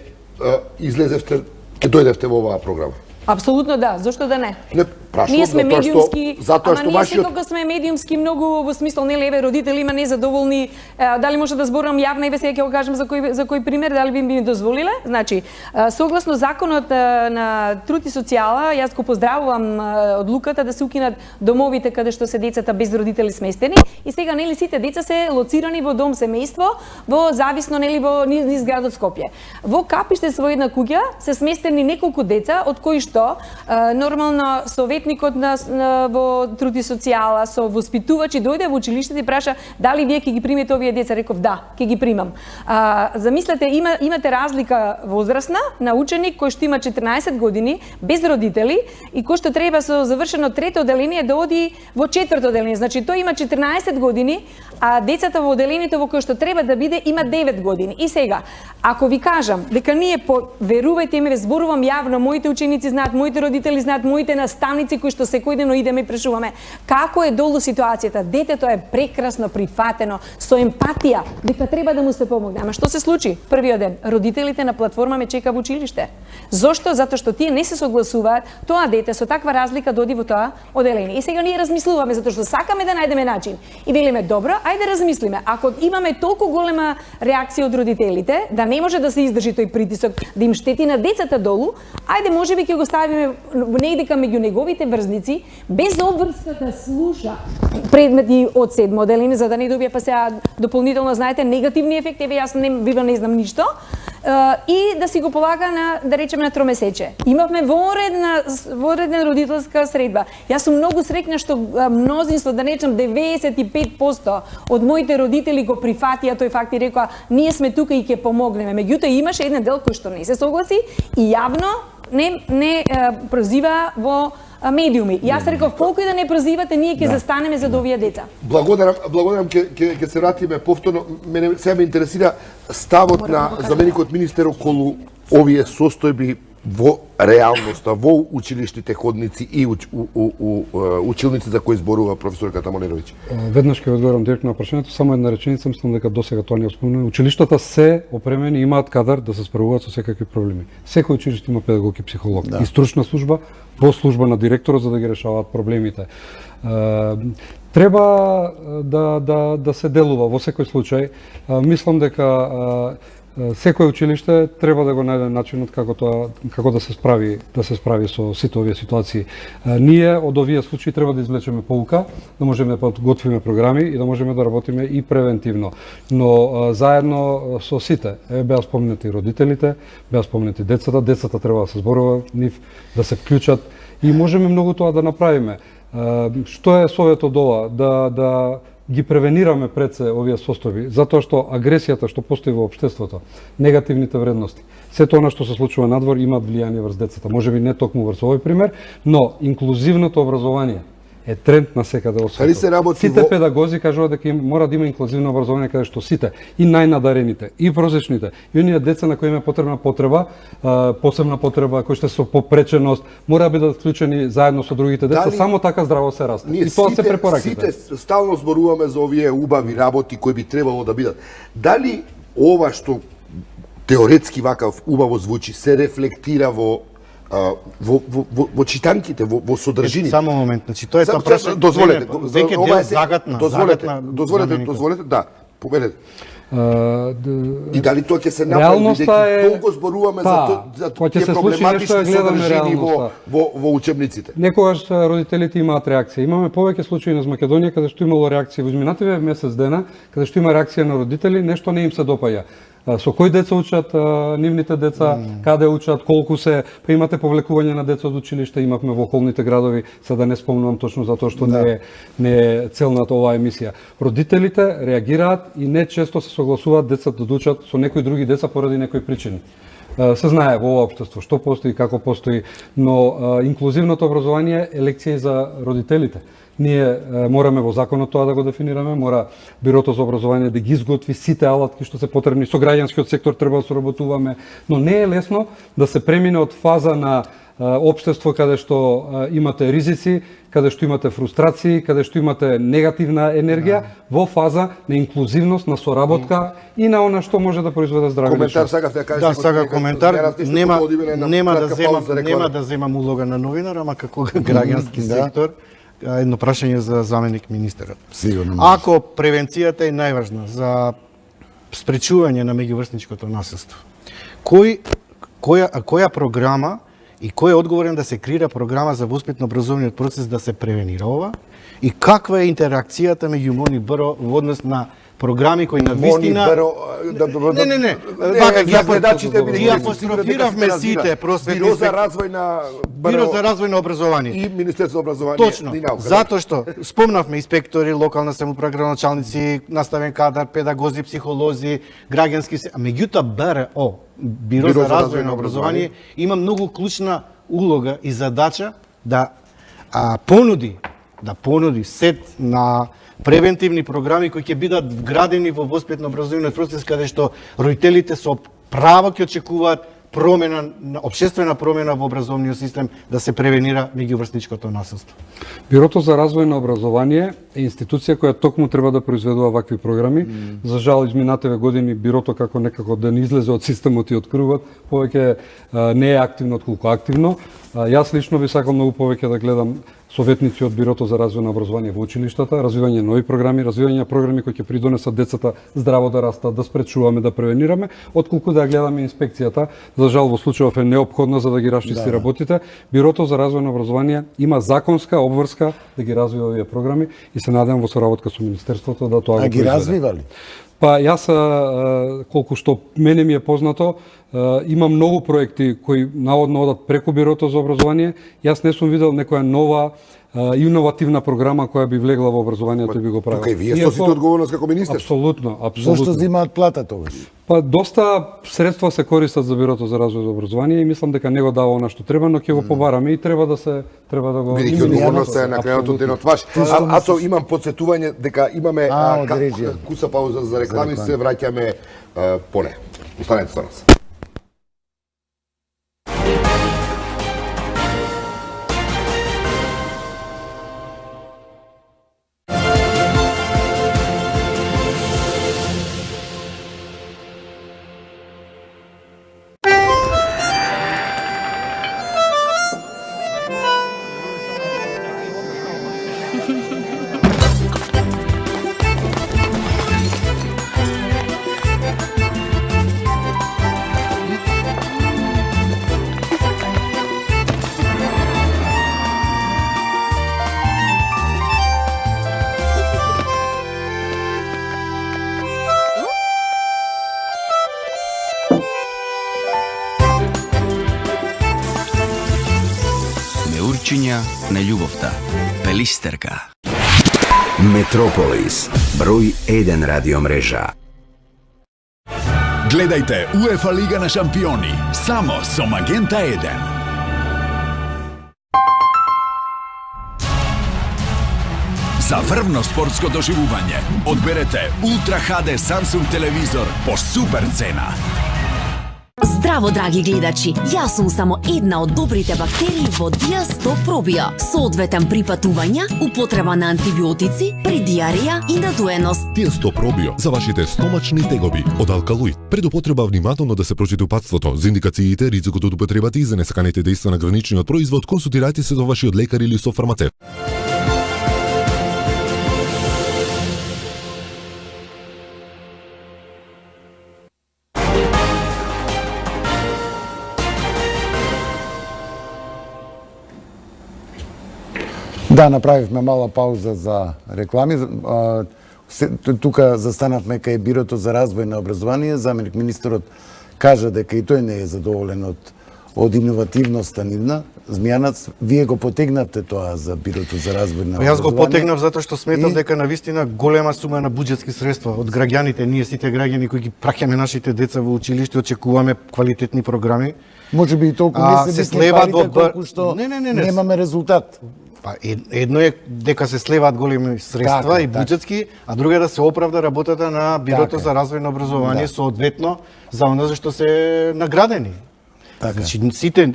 излезевте, ќе дојдевте во оваа програма? Апсолутно да, зошто да не? Не, прашувам, ние сме медиумски, затоа што ние секако сме медиумски многу во смисла, нели, еве родители има незадоволни, дали може да зборам јавно, еве сега ќе го кажам за кој пример, дали би ми дозволиле? Значи, согласно законот на труд и социјала, јас го поздравувам одлуката да се укинат домовите каде што се децата без родители сместени, и сега нели сите деца се лоцирани во дом семејство, во зависно нели во низ градот Скопје. Во Капиште со една куќа се сместени неколку деца, од кои што нормално советникот во труд и социјала, со воспитувачи дојде во училиштето и праша дали вие ќе ги примете овие деца. Реков да, ќе ги примам. Замислете, имате разлика возрастна на ученик кој што има 14 години без родители и кој што треба со завршено трето оделение да оди во четврто оделение. Значи тој има 14 години, а децата во оделението во кој што треба да биде има 9 години. И сега, ако ви кажам дека ние верувајте ми, зборувам јавно, моите ученици знаат, моите родители знаат, моите наставници кои што секојдневно идеме и прашуваме како е долу ситуацијата. Детето е прекрасно прифатено со емпатија дека треба да му се помогне. Ама што се случи? Првиот ден родителите на платформа ме чека во училиште. Зошто? Затоа што тие не се согласуваат тоа дете со таква разлика доди во тоа оделение. И сега ние размислуваме затоа што сакаме да најдеме начин. И велиме добро, ајде размислиме. Ако имаме толку голема реакција од родителите да не може да се издржи тој притисок, да им штети на децата долу, ајде можеби ќе го ставиме негде меѓу неговите врзници, без обврска да слуша предмети од седмо оделение, за да не добија па сега дополнително, знаете, негативни ефекти. Еве јас не знам ништо. и да си го полага на, да речеме, на тромесече. Имавме воредна родителска средба. Јас сум многу среќна што мнозинство, да речем 95% од моите родители го прифатија тој факт и рекоа ние сме тука и ќе помогнеме. Меѓутоа имаше еден дел кој што не се согласи и јавно не прозива во медиуми. Јас реков, колку и да не прозивате, ние ќе застанеме за овие деца. Благодарам, ќе се вратиме повторно. Мене сега ме интересира ставот на заменикот министер околу овие состојби во реалноста, во училишните ходници и училници за кои зборува професорката Молеровиќ. Веднаш ќе одговорам директно на прашањето, само една реченица, мислам дека досега тоа не е спомнено. Училиштата се опремени, имаат кадар да се справуваат со секакви проблеми. Секој училиште има педагог и психолог и стручна служба во служба на директорот за да ги решаваат проблемите. Треба да се делува во секој случај. Мислам дека секој училиште треба да го најде начинот како да се справи со сите овие ситуации. Ние од овие случаи треба да извлечеме поука, да можеме да подготвиме програми и да можеме да работиме и превентивно. Но заедно со сите, беа спомнати родителите, беа спомнати децата треба да се зборува нив, да се вклучат и можеме многу тоа да направиме. Што е советот ова? Да ги превенираме пред се овие состојби, затоа што агресијата што постои во општеството, негативните вредности, сето она што се случува надвор имаат влијание врз децата. Можеби не токму врз овој пример, но инклузивното образование е тренд на секаде во светот. Сите педагози кажуваат дека мора да има инклузивно образование каде што сите, и најнадарените, и просечните, и оние деца на кои има посебна потреба, кои што се со попреченост, мора да бидат вклучени заедно со другите деца, само така здраво се расте. И тоа се препораките. Сите стално зборуваме за овие убави работи кои би требало да бидат. Дали ова што теоретски вакав убаво звучи се рефлектира во читанките, во содржините? Само момент, значи тоа е тоа прашање. Дозволете, веќе дел загатна. Дозволете, да, победете. И дали тоа ќе се направи, бидејќи толку зборуваме за тие проблематични содржини во учебниците. Некогаш родителите имаат реакција. Имаме повеќе случаи на Македонија каде што имало реакција во изминативе месец дена, каде што има реакција на родители, нешто не им се допаѓа. Со кои деца учат нивните деца, каде учат, колку се, па имате повлекување на деца од училиште, имавме во околните градови, сега да не спомнувам точно затоа што не е целната оваа емисија. Родителите реагираат и не често се согласуваат децата да учат со некои други деца поради некои причини. Се знае во ова општество што постои, како постои, но инклузивното образование е лекција за родителите. Ние мораме во законот тоа да го дефинираме, мора Бирото за образование да ги изготви сите алатки што се потребни, со граѓанскиот сектор треба да соработуваме, но не е лесно да се премине од фаза на општество каде што имате ризици, каде што имате фрустрации, каде што имате негативна енергија, во фаза на инклузивност, на соработка и на она што може да произведе здрави коментар. Сакавте да кажете? Да, сага коментар. Нема да земам улога на новинар, ама како граѓански сектор. Едно прашање за заменик министерот. Сигурно. Ако превенцијата е најважна за спречување на меѓуврсничкото насилство, која програма и кој е одговорен да се креира програма за воспитно-образовниот процес да се превенира ова? И каква е интеракцијата меѓу МОН и БРО во однос на програми кои на вистина... Не. Вака ги апострофиравме сите просветни... Биро за развој на образование. И Министерство за образование. Точно. Затоа што спомнавме инспектори, локална самоуправа, градоначалници, наставен кадар, педагози, психолози, граѓански... Меѓутоа БРО, Биро за развој на образование, има многу клучна улога и задача да понуди сет на превентивни програми кои ќе бидат вградени во воспитно-образовниот процес, каде што родителите со право ќе очекуваат општествена промена во образовниот систем да се превенира меѓуврсничкото насилство. Бирото за развој на образование е институција која токму треба да произведува вакви програми. За жал, изминативе години Бирото некако да не излезе од системот и од крувот, повеќе не е активно отколку активно. Јас лично би сакал многу повеќе да гледам советници од Бирото за развој на образование во училиштата, развивање нови програми, развивање на програми кои ќе придонесат децата здраво да растат, да спречуваме, да превенираме, отколку да гледаме инспекцијата. За жал, во случајов е неопходна за да ги расчисти работите. Бирото за развој на образование има законска обврска да ги развива овие програми и се надевам во соработка со Министерството да тоа А го ги произведе. развивали? Па јас, колку што мене ми е познато, има многу проекти кои наводно одат преку Бирото за образование. Јас не сум видел некоја нова иновативна програма која би влегла во образованието и би го правила. Тука и вие сносите одговорност како министер. Апсолутно, Зошто апсолутно. земаат плата тогаш? Па доста средства се користат за Бирото за развој за образование и мислам дека не го дава она што треба, но ќе го побараме и треба да го Бидејќи одговорноста е на крајот од денот ваш. Ацо, имам подсетување дека имаме од режија. куса пауза за реклами, се враќаме по не. Останете со нас. Неурчиња на љубовта. Пелистерка. Метрополис, број 1 радиомрежа. Гледајте УЕФА Лига на шампиони, само со Магента 1. За врвно спортско доживување, одберете Ultra HD Samsung телевизор по супер цена. Здраво, драги гледачи! Јас сум само една од добрите бактерии во Диа-100 пробио. Соодветен при патувања, употреба на антибиотици, при диареја и надуеност. Диа-100 пробио за вашите стомачни тегоби од алкалоид. Пред употреба внимателно да се прочита упатството за индикациите, ризикот од употребата и за несаканите дејства на граничниот производ, консултирајте се со вашиот лекар или со фармацевт. Да, направивме мала пауза за реклами. Тука застанавме кај Бирото за развој на образование. Заменик министерот кажа дека и тој не е задоволен од иновативноста нивна. Змијанац, вие го потегнавте тоа за Бирото за развој на образование. Јас го потегнав затоа што сметав дека навистина голема сума на буџетски средства од граѓаните, ние сите граѓани кои ги праќаме нашите деца во училиште, очекуваме квалитетни програми. Може би и толку не се слеваат парите колку што немаме резултат. Па едно е дека се слеваат големи средства и буџетски, а друго е да се оправда работата на Бирото за развој на образование соодветно за оно за што се наградени. Значи, сите,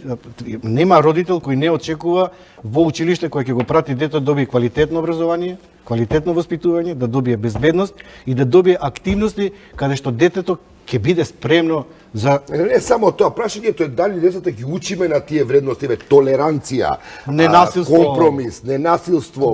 нема родител кој не очекува во училиште кој ќе го прати дето да добие квалитетно образование, квалитетно воспитување, да добие безбедност и да добие активности каде што детето ќе биде спремно за... Не само тоа, прашањето е дали децата ги учиме на тие вредности, толеранција, компромис, ненасилство,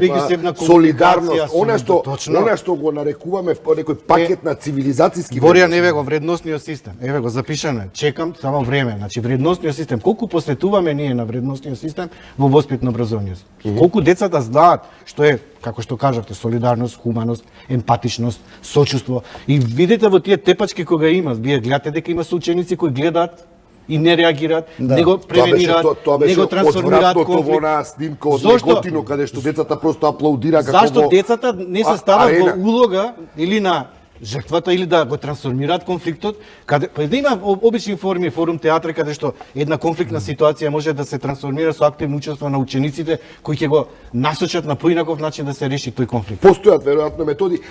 солидарност, она што го нарекуваме некој пакет на цивилизацијски вредности. Ворија неве го вредносниот систем. Еве го запишано. Чекам само време. Значи вредносниот систем, колку посветуваме ние на вредносниот систем во воспитно образование? Колку децата знаат што е, како што кажавте, солидарност, хуманост, емпатичност, сочувство. И видите во тие тепачки кога има, вие гледате дека има ученици кои гледаат и не реагираат, не го превенираат, не го трансформираат конфликт. Тоа беше одвратното во снимка од Неготино, каде што децата просто аплаудира како Зашто децата не се стават во улога или на жртвата или да го трансформираат конфликтот, каде да има обични форми, форум театри каде што една конфликтна ситуација може да се трансформира со активно учество на учениците кои ќе го насочат на поинаков начин да се реши тој конфликт. Постојат веројатно методи.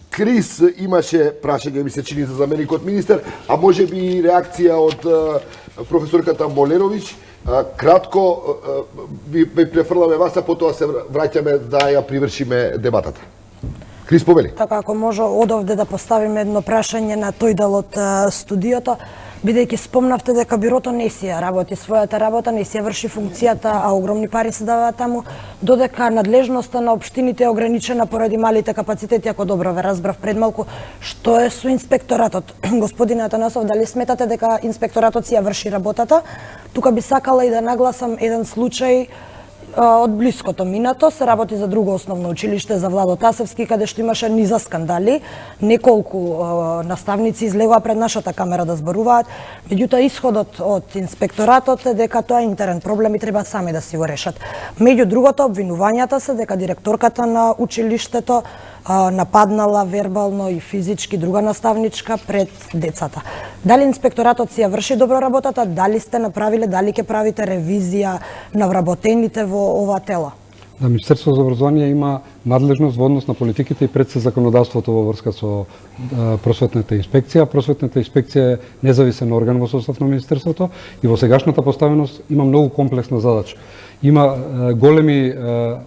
Крис имаше прашање, ми се чини, за заменикот министер, а може би и реакција од професорката Молеровиќ. Кратко, ви префрламе вас, а потоа се враќаме да ја привршиме дебатата. Крис, повели. Така, ако може одовде да поставиме едно прашање на тој дел од студиото, бидејќи спомнавте дека бирото не си ја работи својата работа, не си ја врши функцијата, а огромни пари се даваат таму, додека надлежноста на општините е ограничена поради малите капацитети, ако добро ве разбрав пред малку, што е со инспекторатот? Господине Атанасов, дали сметате дека инспекторатот си ја врши работата? Тука би сакала и да нагласам еден случај. Од блиското минато се работи за друго основно училиште за Владо Тасевски, каде што имаше низа скандали. Неколку наставници излегоа пред нашата камера да зборуваат. Меѓутоа, исходот од инспекторатот е дека тоа е интерен проблем и треба сами да си го решат. Меѓу другото, обвинувањата се дека директорката на училиштето нападнала вербално и физички друга наставничка пред децата. Дали инспекторатот си ја врши добро работата, дали сте направиле, дали ќе правите ревизија на вработените во ова тело? Да, Министерството за образование има надлежност во однос на политиките и пред се законодавството во врска со просветната инспекција. Просветната инспекција е независен орган во состав на Министерството и во сегашната поставеност има многу комплексна задача. Има големи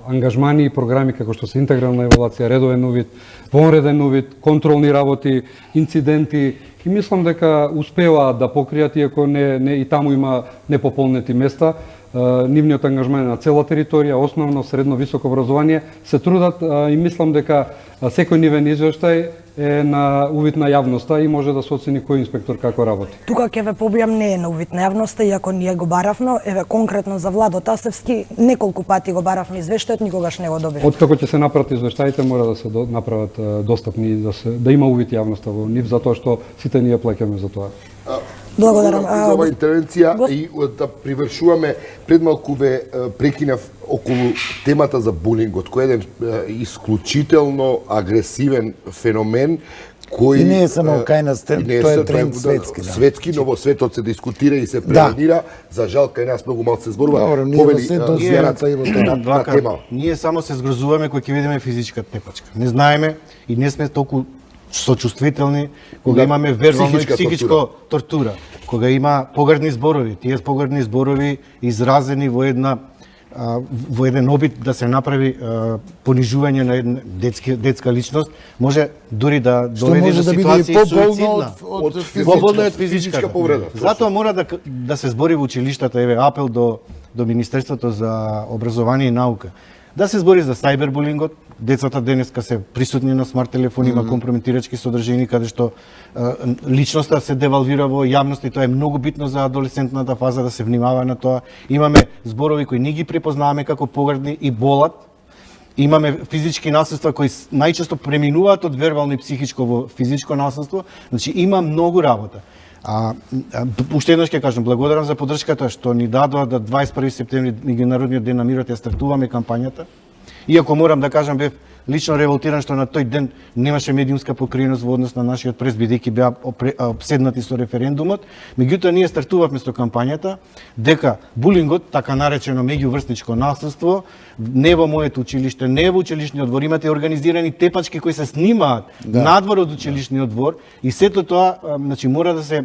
ангажмани и програми како што се интегрална евалуација, редовен увид, вонреден увид, контролни работи, инциденти и мислам дека успеваат да покријат, иако не и таму има непополнети места. Нивниот ангажман на цела територија, основно, средно, високо образование, се трудат и мислам дека секој нивен извештај е на увид на јавноста и може да се оцени кој инспектор како работи. Тука ќе ве побијам, не е на увид на јавноста, иако ние го баравме, еве конкретно за Владо Тасевски, неколку пати го баравме извештајот, никогаш не го добивме. Откако ќе се направат извештаите, мора да се направат достапни, да има увид јавноста во нив, затоа што сите ние плаќаме за тоа. Благодарам. За оваа интервенција и да привршуваме, пред малку ве прекинав околу темата за булингот, кој е еден исклучително агресивен феномен кој и не е само кај нас тренд, тоа е тренд светски. Светски, но во светот се дискутира и се превенира. За жал кај нас многу малку се зборува. Ние само се згрозуваме кога ќе видиме физичка тепачка. Не знаеме и не сме толку сочувствителни кога имаме вербална и психичка тортура, кога има погрдни зборови, тие погрдни зборови изразени во еден обид да се направи понижување на една детска личност, може дури да доведе до ситуација суицидна, поболна од физичка повреда. Затоа мора да се збори во училиштата, еве апел до Министерството за образование и наука, да се збори за сајбербулингот. Децата денеска се присутни на смарт телефони, има компрометирачки содржини каде што личноста се девалвира во јавност и тоа е многу битно за адолесцентната фаза да се внимава на тоа. Имаме зборови кои ние ги препознаваме како погрдни и болат. Имаме физички насилства кои најчесто преминуваат од вербално и психичко во физичко насилство. Значи има многу работа. Уште еднаш ќе кажам, благодарам за поддршката што ни дадоа да 21 септември Меѓународниот ден на мирот ја стартуваме кампањата. Иако морам да кажам, бев лично револтиран што на тој ден немаше медиумска покриеност во однос на нашиот прес, бидејќи беа обседнати со референдумот. Меѓутоа, ние стартувавме со кампањата дека булингот, така наречено меѓуврсничко насилство, не во моето училиште, не во училишниот двор, имате организирани тепачки кои се снимаат надвор од училишниот двор и сето тоа значи мора да се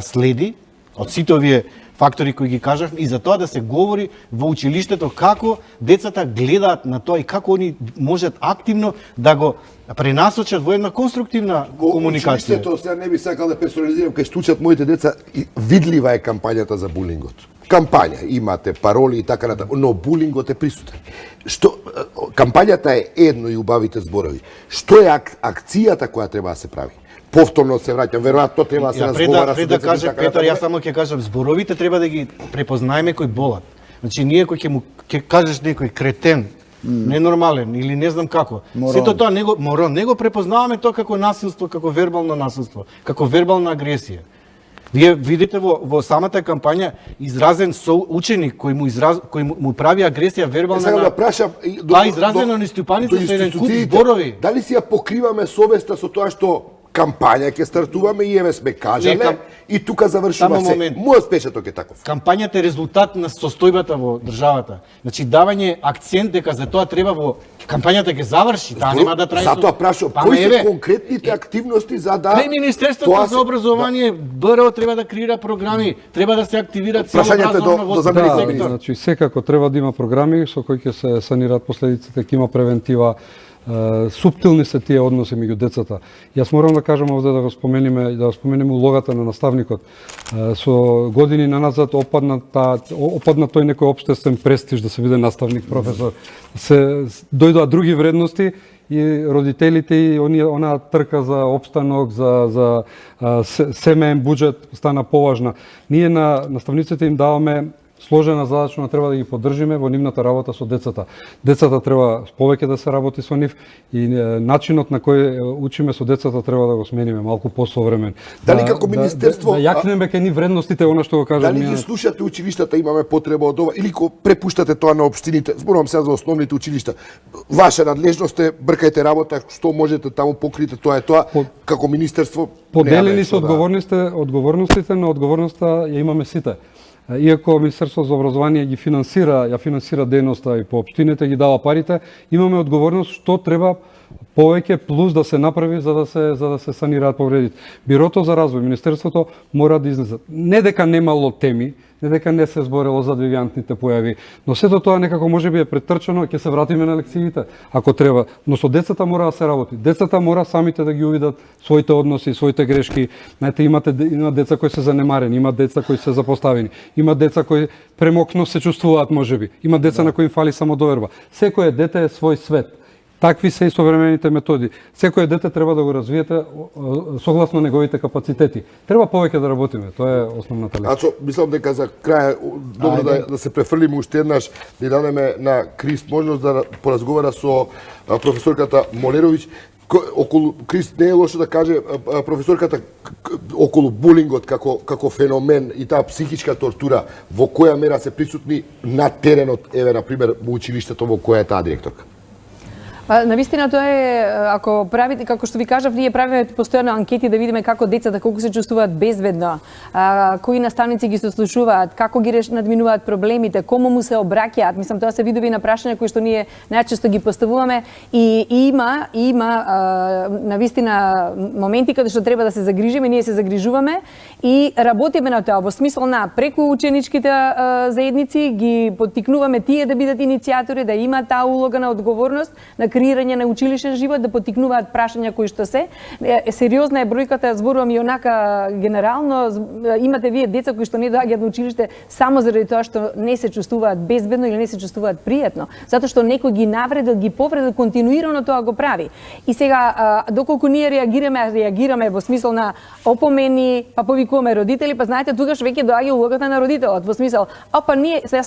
следи од сите овие фактори кои ги кажавме и за тоа да се говори во училиштето како децата гледаат на тоа и како они можат активно да го пренасочат во една конструктивна комуникација. Во училиштето, сега не би сакал да персонализирам, кај што учат моите деца, видлива е кампањата за булингот. Кампања, имате пароли и така натаму, но булингот е присутен. Кампањата е едно и убавите зборови. Што е акцијата која треба да се прави? Повторно се враќам, веројатно треба да се разговара со децата. Каже Петар, јас само ќе кажам, зборовите треба да ги препознаеме кој болат. Значи ние кој ќе кажеш некој кретен, ненормален или не знам како. Сето тоа не го препознаваме тоа како насилство, како вербално насилство, како вербална агресија. Вие видите во самата кампања изразен ученик кој му прави агресија вербална изразено на ступаните со еден куп зборови. Дали си ја покриваме совеста со тоа што кампања ќе стартуваме и еве сме кажале и тука завршува се. Мојот впечаток е таков. Кампањата е резултат на состојбата во државата. Значи давање акцент дека за тоа треба во кампањата ќе заврши, таа нема да трае. Затоа прашувам, кои се конкретните активности за да Министерството за образование, БРО треба да креира програми, треба да се активира цела образовна воспитание сектор. Значи секако треба да има програми со кои ќе се санираат последиците, ќе има превентива. Суптилни се тие односи меѓу децата. Јас морам да кажам овде да споменеме улогата на наставникот. Со години наназад опадна тој некој општествен престиж да се биде наставник, професор. Се дојдоа други вредности и родителите и онаа трка за опстанок, за семеен буџет стана поважна. Ние на наставниците им даваме сложена задача, но треба да ги поддржиме во нивната работа со децата. Децата треба повеќе да се работи со нив и начинот на кој учиме со децата треба да го смениме малку посовремен. Дали како министерство да јакнеме кај ни вредностите, она што го кажа. Дали ги слушате училиштата, имаме потреба од ова, или препуштате тоа на општините? Зборувам сега за основните училишта. Ваша надлежност е, бркајте работа, што можете таму покрите, тоа е тоа. Како министерство поделени се одговорностите, но одговорноста ја имаме сите. Иако Министерството за образование ги ја финансира дејноста и по општините ги дава парите, имаме одговорност што треба повеќе плюс да се направи за да се санираат повредите. Бирото за развој, Министерството мора да изнесат. Не дека немало теми, не дека не се зборело за девијантните појави, но сето тоа некако можеби е претрчано, ќе се вратиме на лекциите, ако треба. Но со децата мора да се работи. Децата мора самите да ги увидат своите односи, своите грешки. Знаете, има деца кои се занемарени, има деца кои се запоставени, има деца кои премокно се чувствуваат можеби, има деца на кои им фали самодоверба. Секое дете е свој свет. Такви се и современите методи. Секое дете треба да го развиете согласно неговите капацитети. Треба повеќе да работиме, тоа е основната лекција. Ацо, мислам дека за крај добро да се префрлиме уште еднаш, да дадеме на Крис можност да поразговара со професорката Молеровиќ. Околу Крис не е лошо да каже професорката околу булингот како феномен и таа психичка тортура во која мера се присутни на теренот, еве на пример во училиштето во која е таа директорка. Навистина тоа е, ако правите, како што ви кажав, ние правиме постојано анкети да видиме како децата колку се чувствуваат безбедно, кои наставници ги сослушуваат, како ги надминуваат проблемите, кому му се обраќаат. Мислам, тоа се видови на прашања кои што ние најчесто ги поставуваме и има навистина моменти каде што треба да се загрижиме, ние се загрижуваме и работиме на тоа во смисол на преку ученичките заедници ги поттикнуваме тие да бидат иницијатори, да имаат таа улога на одговорност, на креирање на училишен живот, да поттикнуваат прашања кои што се. Сериозна е бројката, зборувам и онака генерално, имате вие деца кои што не доаѓаат на училиште само заради тоа што не се чувствуваат безбедно или не се чувствуваат пријатно, затоа што некој ги навредил, ги повредил, континуирано тоа го прави. И сега доколку ние реагираме во смисол на опомени, па повикуваме родители, па знаете тогаш веќе доаѓа улогата на родителот во смисол,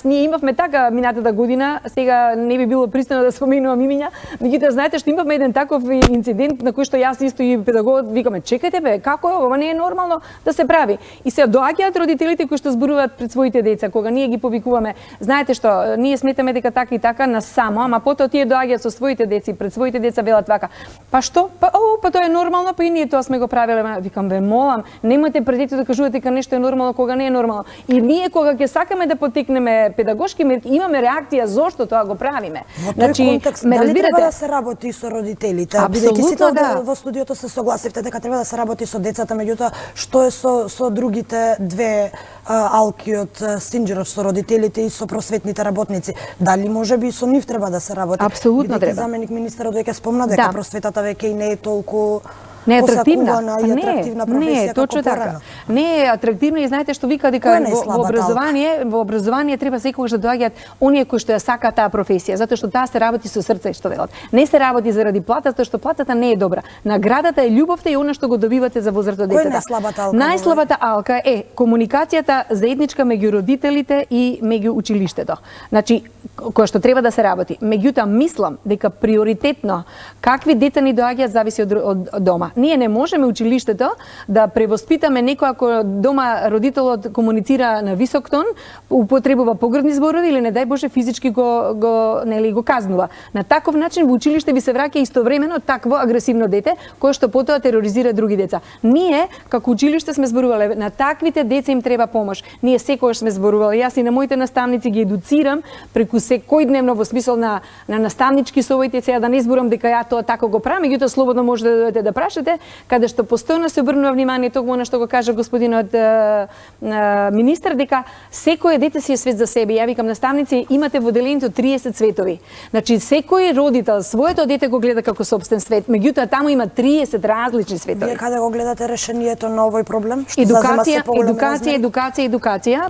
ние имавме така минатата година, сега не би било пристано да споменувам имиња. Меѓутоа, знаете што имавме еден таков инцидент на кој што јас исто и педагогот викаме, чекајте бе, како е ова, не е нормално да се прави. И се доаѓаат родителите кои што зборуваат пред своите деца, кога ние ги повикуваме, знаете што, ние сметаме дека така и така на само, ама потоа тие доаѓаат со своите деци, пред своите деца велат вака. Па што? Па тоа е нормално, па и ние тоа сме го правеле. Викам ве молам, немојте пред дете да кажувате дека нешто е нормално кога не е нормално. И ние кога ќе сакаме да поттикнеме педагошки мерки, имаме реакција зошто тоа го правиме. Значи, дали треба да се работи со родителите? Бидејќи сите во студиото се согласивте дека треба да се работи со децата, меѓутоа што е со другите две алки од Синџерот, со родителите и со просветните работници? Дали можеби со нив треба да се работи? Апсолутно треба. Заменик министерот веќе спомна дека просветата веќе и не е толку не е атрактивна. И атрактивна професија точно така. Не е атрактивна и знаете што вика дека во образование треба секогаш да доаѓаат оние кои што ја сакаат таа професија, затоа што таа се работи со срце, што велат. Не се работи заради плата, затоа што платата не е добра. Наградата е љубовта и она што го добивате за возраст од децата. Кој е најслабата алка? Најслабата алка е комуникацијата заедничка меѓу родителите и меѓу училиштето. Значи, која што треба да се работи. Меѓутоа мислам дека приоритетно какви деца ни доаѓаат зависи од дома. Ние не можеме училиштето да превоспитаме некој ако дома родителот комуницира на висок тон, употребува погрдни зборови или не дај Боже физички го казнува. На таков начин во училиште ви се враќа истовремено такво агресивно дете кое што потоа тероризира други деца. Ние како училиште сме зборувале на таквите деца им треба помош. Ние секогаш сме зборувале. Јас и на моите наставници ги едуцирам преку секојдневно во смисол на наставнички совети, сега да не зборам дека ја тоа тако го правам, меѓутоа слободно може да дојдете да прашате, каде што постојано се обрнува внимание токму на што го кажа господинот министер, дека секој дете си е свет за себе. Ја викам наставници, имате во делението 30 светови. Значи секој родител своето дете го гледа како собствен свет, меѓутоа таму има 30 различни светови. Вие каде го гледате решението на овој проблем? Едукација.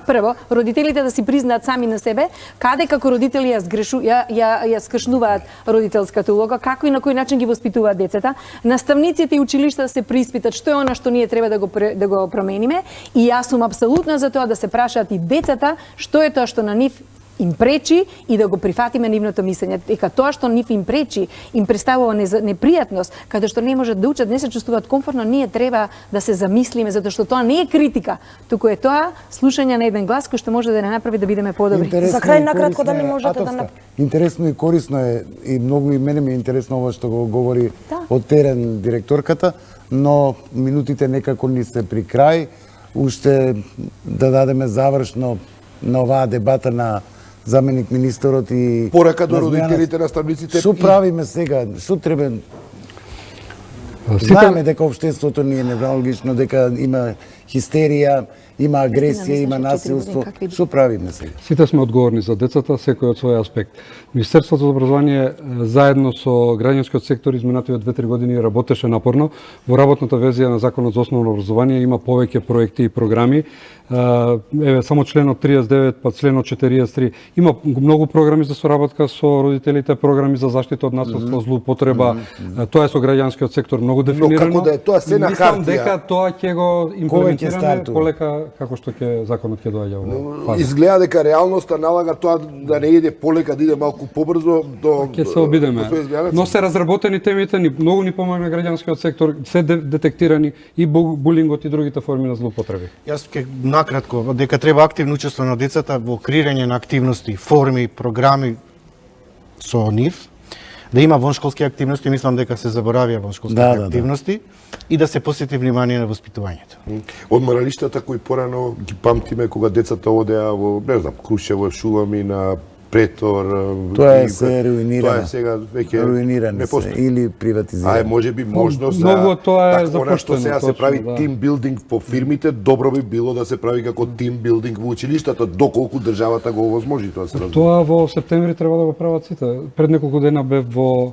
Прво, родителите да си признаат сами на себе каде како родители ја скршнуваат родителската улога, како и на кој начин ги воспитуваат децата. Наставниците и училишта да се приспитат што е она што ние треба да го промениме, и јас сум апсолутно за тоа да се прашаат и децата што е тоа што на нив им пречи и да го прифатиме нивното мислење. Дека тоа што нив им пречи, им представува непријатност, каде што не можат да учат, не се чувствуваат комфортно, ние треба да се замислиме, затоа што тоа не е критика, туку е тоа слушање на еден глас кој што може да не направи да бидеме подобри. За крај накратко да не можете да интересно и корисно е, и многу и мене ми е интересно ова што го говори од терен директорката, но минутите некако ни се при крај. Уште да дадеме завршно на оваа дебата на заменик министерот и порака до родителите, наставниците. Што правиме сега? Што треба? Знаеме дека општеството ни е невралгично, дека има хистерија, има агресија, има насилство. Што правиме сега? Сите сме одговорни за децата, секој од свој аспект. Министерството за образование заедно со граѓанскиот сектор изминативе 2-3 години работеше напорно. Во работната верзија на Законот за основно образование има повеќе проекти и програми. Еве само членот 39 па членот 43 има многу програми за соработка со родителите, програми за заштита од насилство, злоупотреба. Тоа е со граѓанскиот сектор многу дефинирано. Но како да е тоа се на хартија. Мислам дека тоа ќе го имплементираме полека како што законот ќе доаѓа во фаза. Изгледа дека реалноста налага тоа да не иде полека, да иде малку побрзо до ќе се обидеме. Но се разработени темите, многу ни помага граѓанскиот сектор, се детектирани и булингот и другите форми на злоупотреби. Јас ќе накратко дека треба активно учество на децата во креирање на активности, форми, програми со нив, да има воншколски активности, мислам дека се заборавија воншколски активности и да се посети внимание на воспитувањето. Одморалиштата кои порано ги памтиме кога децата одеа во, не знам, Крушево, Шулами, на Претор. Тоа е се руинирано. Тоа е сега веќе руинирано се или приватизирано. Можеби можно за многу тоа е она што сега се прави да. тим билдинг по фирмите, добро би било да се прави како тим билдинг во училиштата, доколку државата го овозможи тоа се разбира. Тоа во септември треба да го прават сите. Пред неколку дена бев во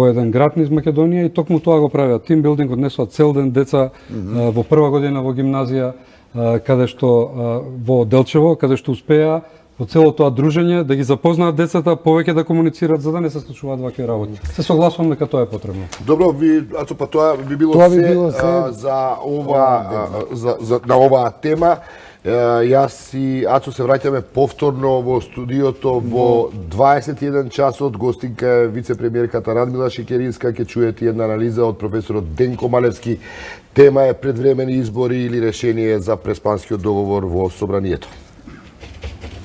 еден град низ Македонија и токму тоа го правиат. Тим билдинг однесува цел ден деца во прва година во гимназија, каде што во Делчево, каде што успеа во цело тоа дружење да ги запознаат децата, повеќе да комуницираат за да не се случуваат вакви работи. Се согласувам дека тоа е потребно. Добро, Ацо, па тоа би било се за ова на оваа тема. Јас и Ацо се враќаме повторно во студиото во 21 часот. Гостинка е вице-премиерката Радмила Шекеринска. Ќе чуете една анализа од професорот Денко Малевски. Тема е предвремени избори или решение за преспанскиот договор во собранието.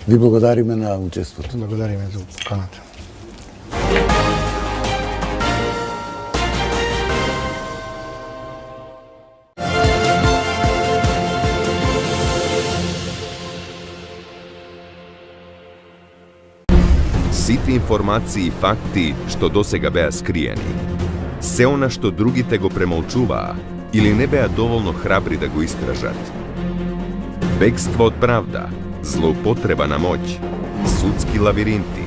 Ви благодариме на учеството. Благодариме за поканата. Сите информации и факти што досега беа скриени, се она што другите го премолчуваа или не беа доволно храбри да го истражат. Бегство од правда, злоупотреба на моќ, судски лавиринти,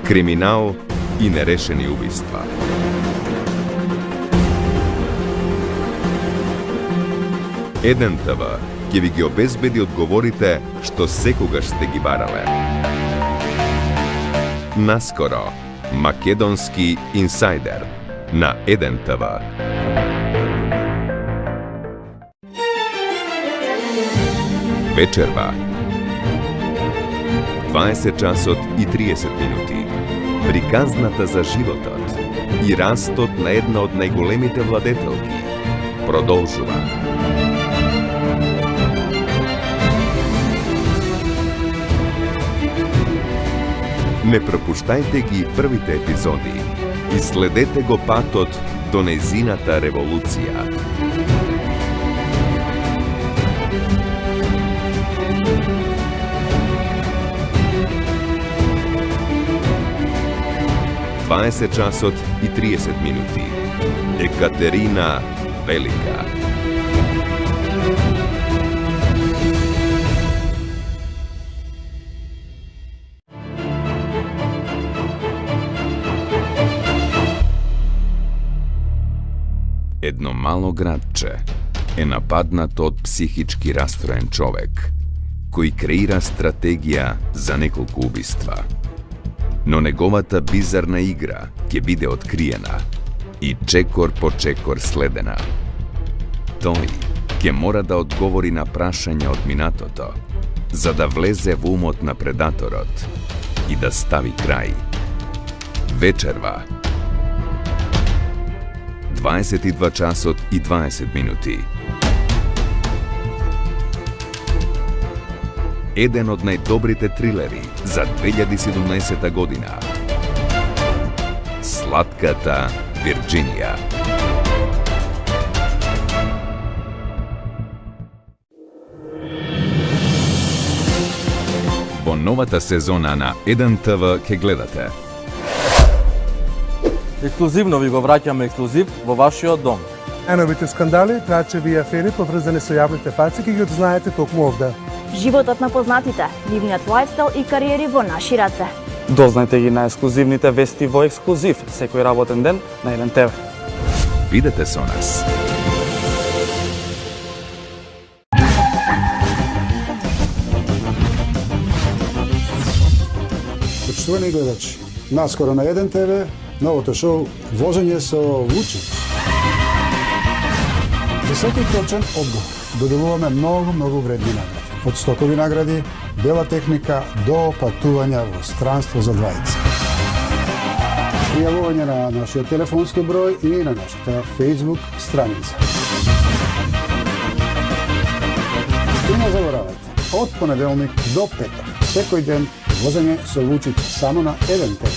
криминал и нерешени убиства. Еден ТВ ќе ви ги обезбеди одговорите што секогаш сте ги барале. Наскоро, Македонски инсайдер на Еден ТВ. Вечерва. 20 часот и 30 минути. Приказната за животот и растот на една од најголемите владетелки продолжува. Не пропуштајте ги првите епизоди и следете го патот до нејзината револуција. часот и 30 минути. Екатерина Велика. Едно мало градче е нападнато од психички растроен човек, кој креира стратегија за неколку убиства. Но неговата бизарна игра ќе биде откриена и чекор по чекор следена. Тој ќе мора да одговори на прашања од минатото, за да влезе во умот на предаторот и да стави крај. Вечерва. 22 часот и 20 минути. Еден од најдобрите трилери за 2017 година. Сладката Вирџинија. Во новата сезона на 1 ТВ ќе гледате Ексклузивно ви го враќаме ексклузив во вашиот дом. Најновите скандали, трачеви и афери поврзани со јавните фаци ги знаете токму овде. Животот на познатите, нивниот лајфстайл и кариери во наши раце. Дознајте ги на ексклузивните вести во ексклузив секој работен ден на 1 ТВ. Бидете со нас. Почитувани гледачи, наскоро на 1 ТВ, новото шоу Возење со Вучич. За секој точен одговор доделуваме многу вредни награди. Од стокови награди, бела техника до патувања во странство за двајца. Пријавување на нашиот телефонски број и на нашата Facebook страница. И не заборавајте, од понеделник до петок, секој ден возење со Вучич само на 1 ТВ.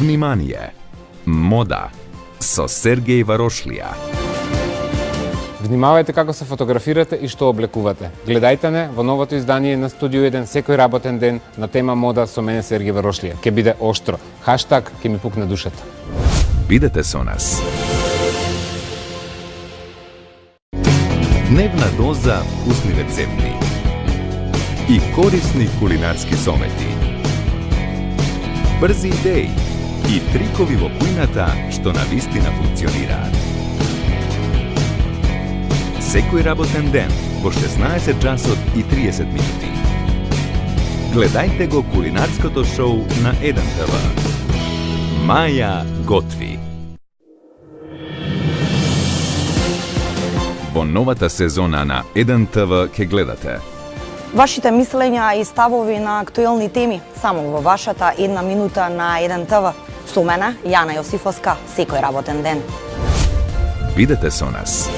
Внимание! Мода со Сергеј Варошлија. Внимавајте како се фотографирате и што облекувате. Гледајте не во новото издание на Студио 1 секој работен ден на тема мода со мене Сергеј Варошлија. Ке биде оштро. Хаштаг ке ми пукне душата. Бидете со нас. Дневна доза вкусни рецепти и корисни кулинарски совети. Брзи идеи и трикови во кујната што навистина функционираат. Секој работен ден во 16 часот и 30 минути. Гледајте го кулинарското шоу на 1 ТВ. Маја готви. Во новата сезона на 1 ТВ ќе гледате Вашите мислења и ставови на актуелни теми само во вашата 1 минута на 1 ТВ. Со мене, Јана Јосифовска, секој работен ден. Бидете со нас.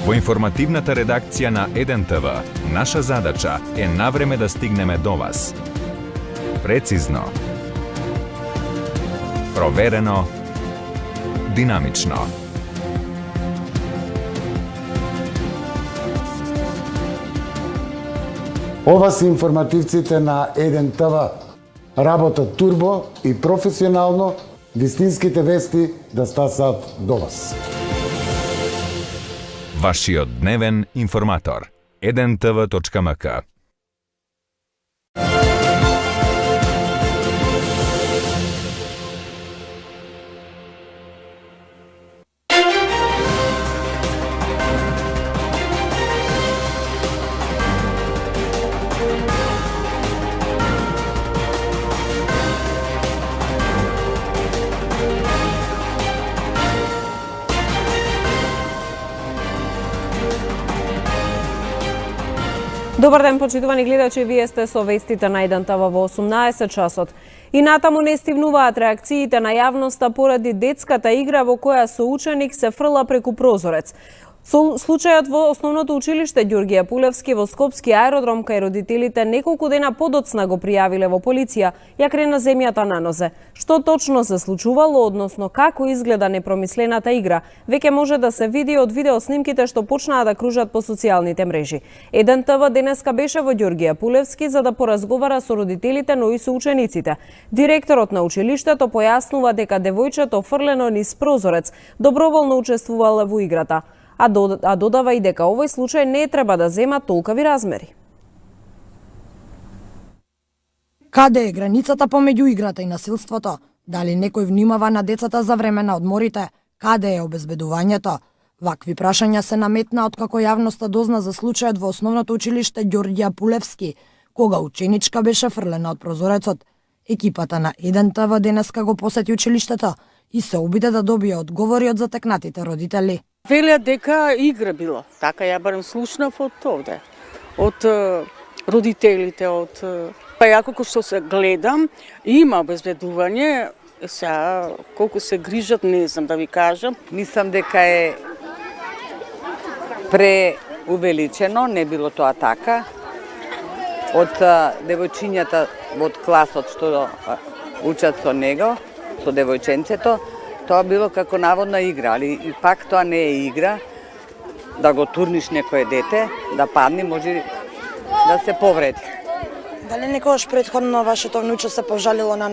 Во информативната редакција на 1 ТВ, наша задача е навреме да стигнеме до вас. Прецизно, проверено, динамично. Ова се информативците на 1 ТВ. Работат турбо и професионално, вистинските вести да стасат до вас. Вашиот дневен информатор. 1tv.mk. Добар ден, почитувани гледачи, вие сте со вестите на 1 ТВ во 18 часот. И натаму не стивнуваат реакциите на јавноста поради детската игра во која соученик се фрла преку прозорец. Случајот во основното училиште Ѓурѓе Апулевски во Скопски аеродром, кај родителите неколку дена подоцна го пријавиле во полиција, ја крена земјата на нозе. Што точно се случувало, односно како изгледа непромислената игра, веќе може да се види од видеоснимките што почнаа да кружат по социјалните мрежи. 1 ТВ денеска беше во Ѓурѓе Апулевски за да поразговара со родителите, но и со учениците. Директорот на училиштето појаснува дека девојчето фрлено низ прозорец доброволно учествувало во играта. А додава и дека овој случај не треба да зема толкави размери. Каде е границата помеѓу играта и насилството? Дали некој внимава на децата за време на одморите? Каде е обезбедувањето? Вакви прашања се наметна откако јавноста дозна за случајот во основното училиште Ѓорѓија Пулевски, кога ученичка беше фрлена од прозорецот. Екипата на 1ТВ денеска го посети училиштето и се обиде да добие одговори од затекнатите родители. Велеа дека игра било. Така ја барем слушнав од овде. Од родителите, па ја како што се гледам, има обезбедување, сега колку се грижат, не знам да ви кажам. Мислам дека е преувеличено, не било тоа така. Од девојчињата од класот што учат со него, со девојченцето, тоа било како наводна игра, али и пак тоа не е игра. Да го турниш некое дете, да падне, може да се повреди. Дали некогаш претходно вашето внуче се пожалило на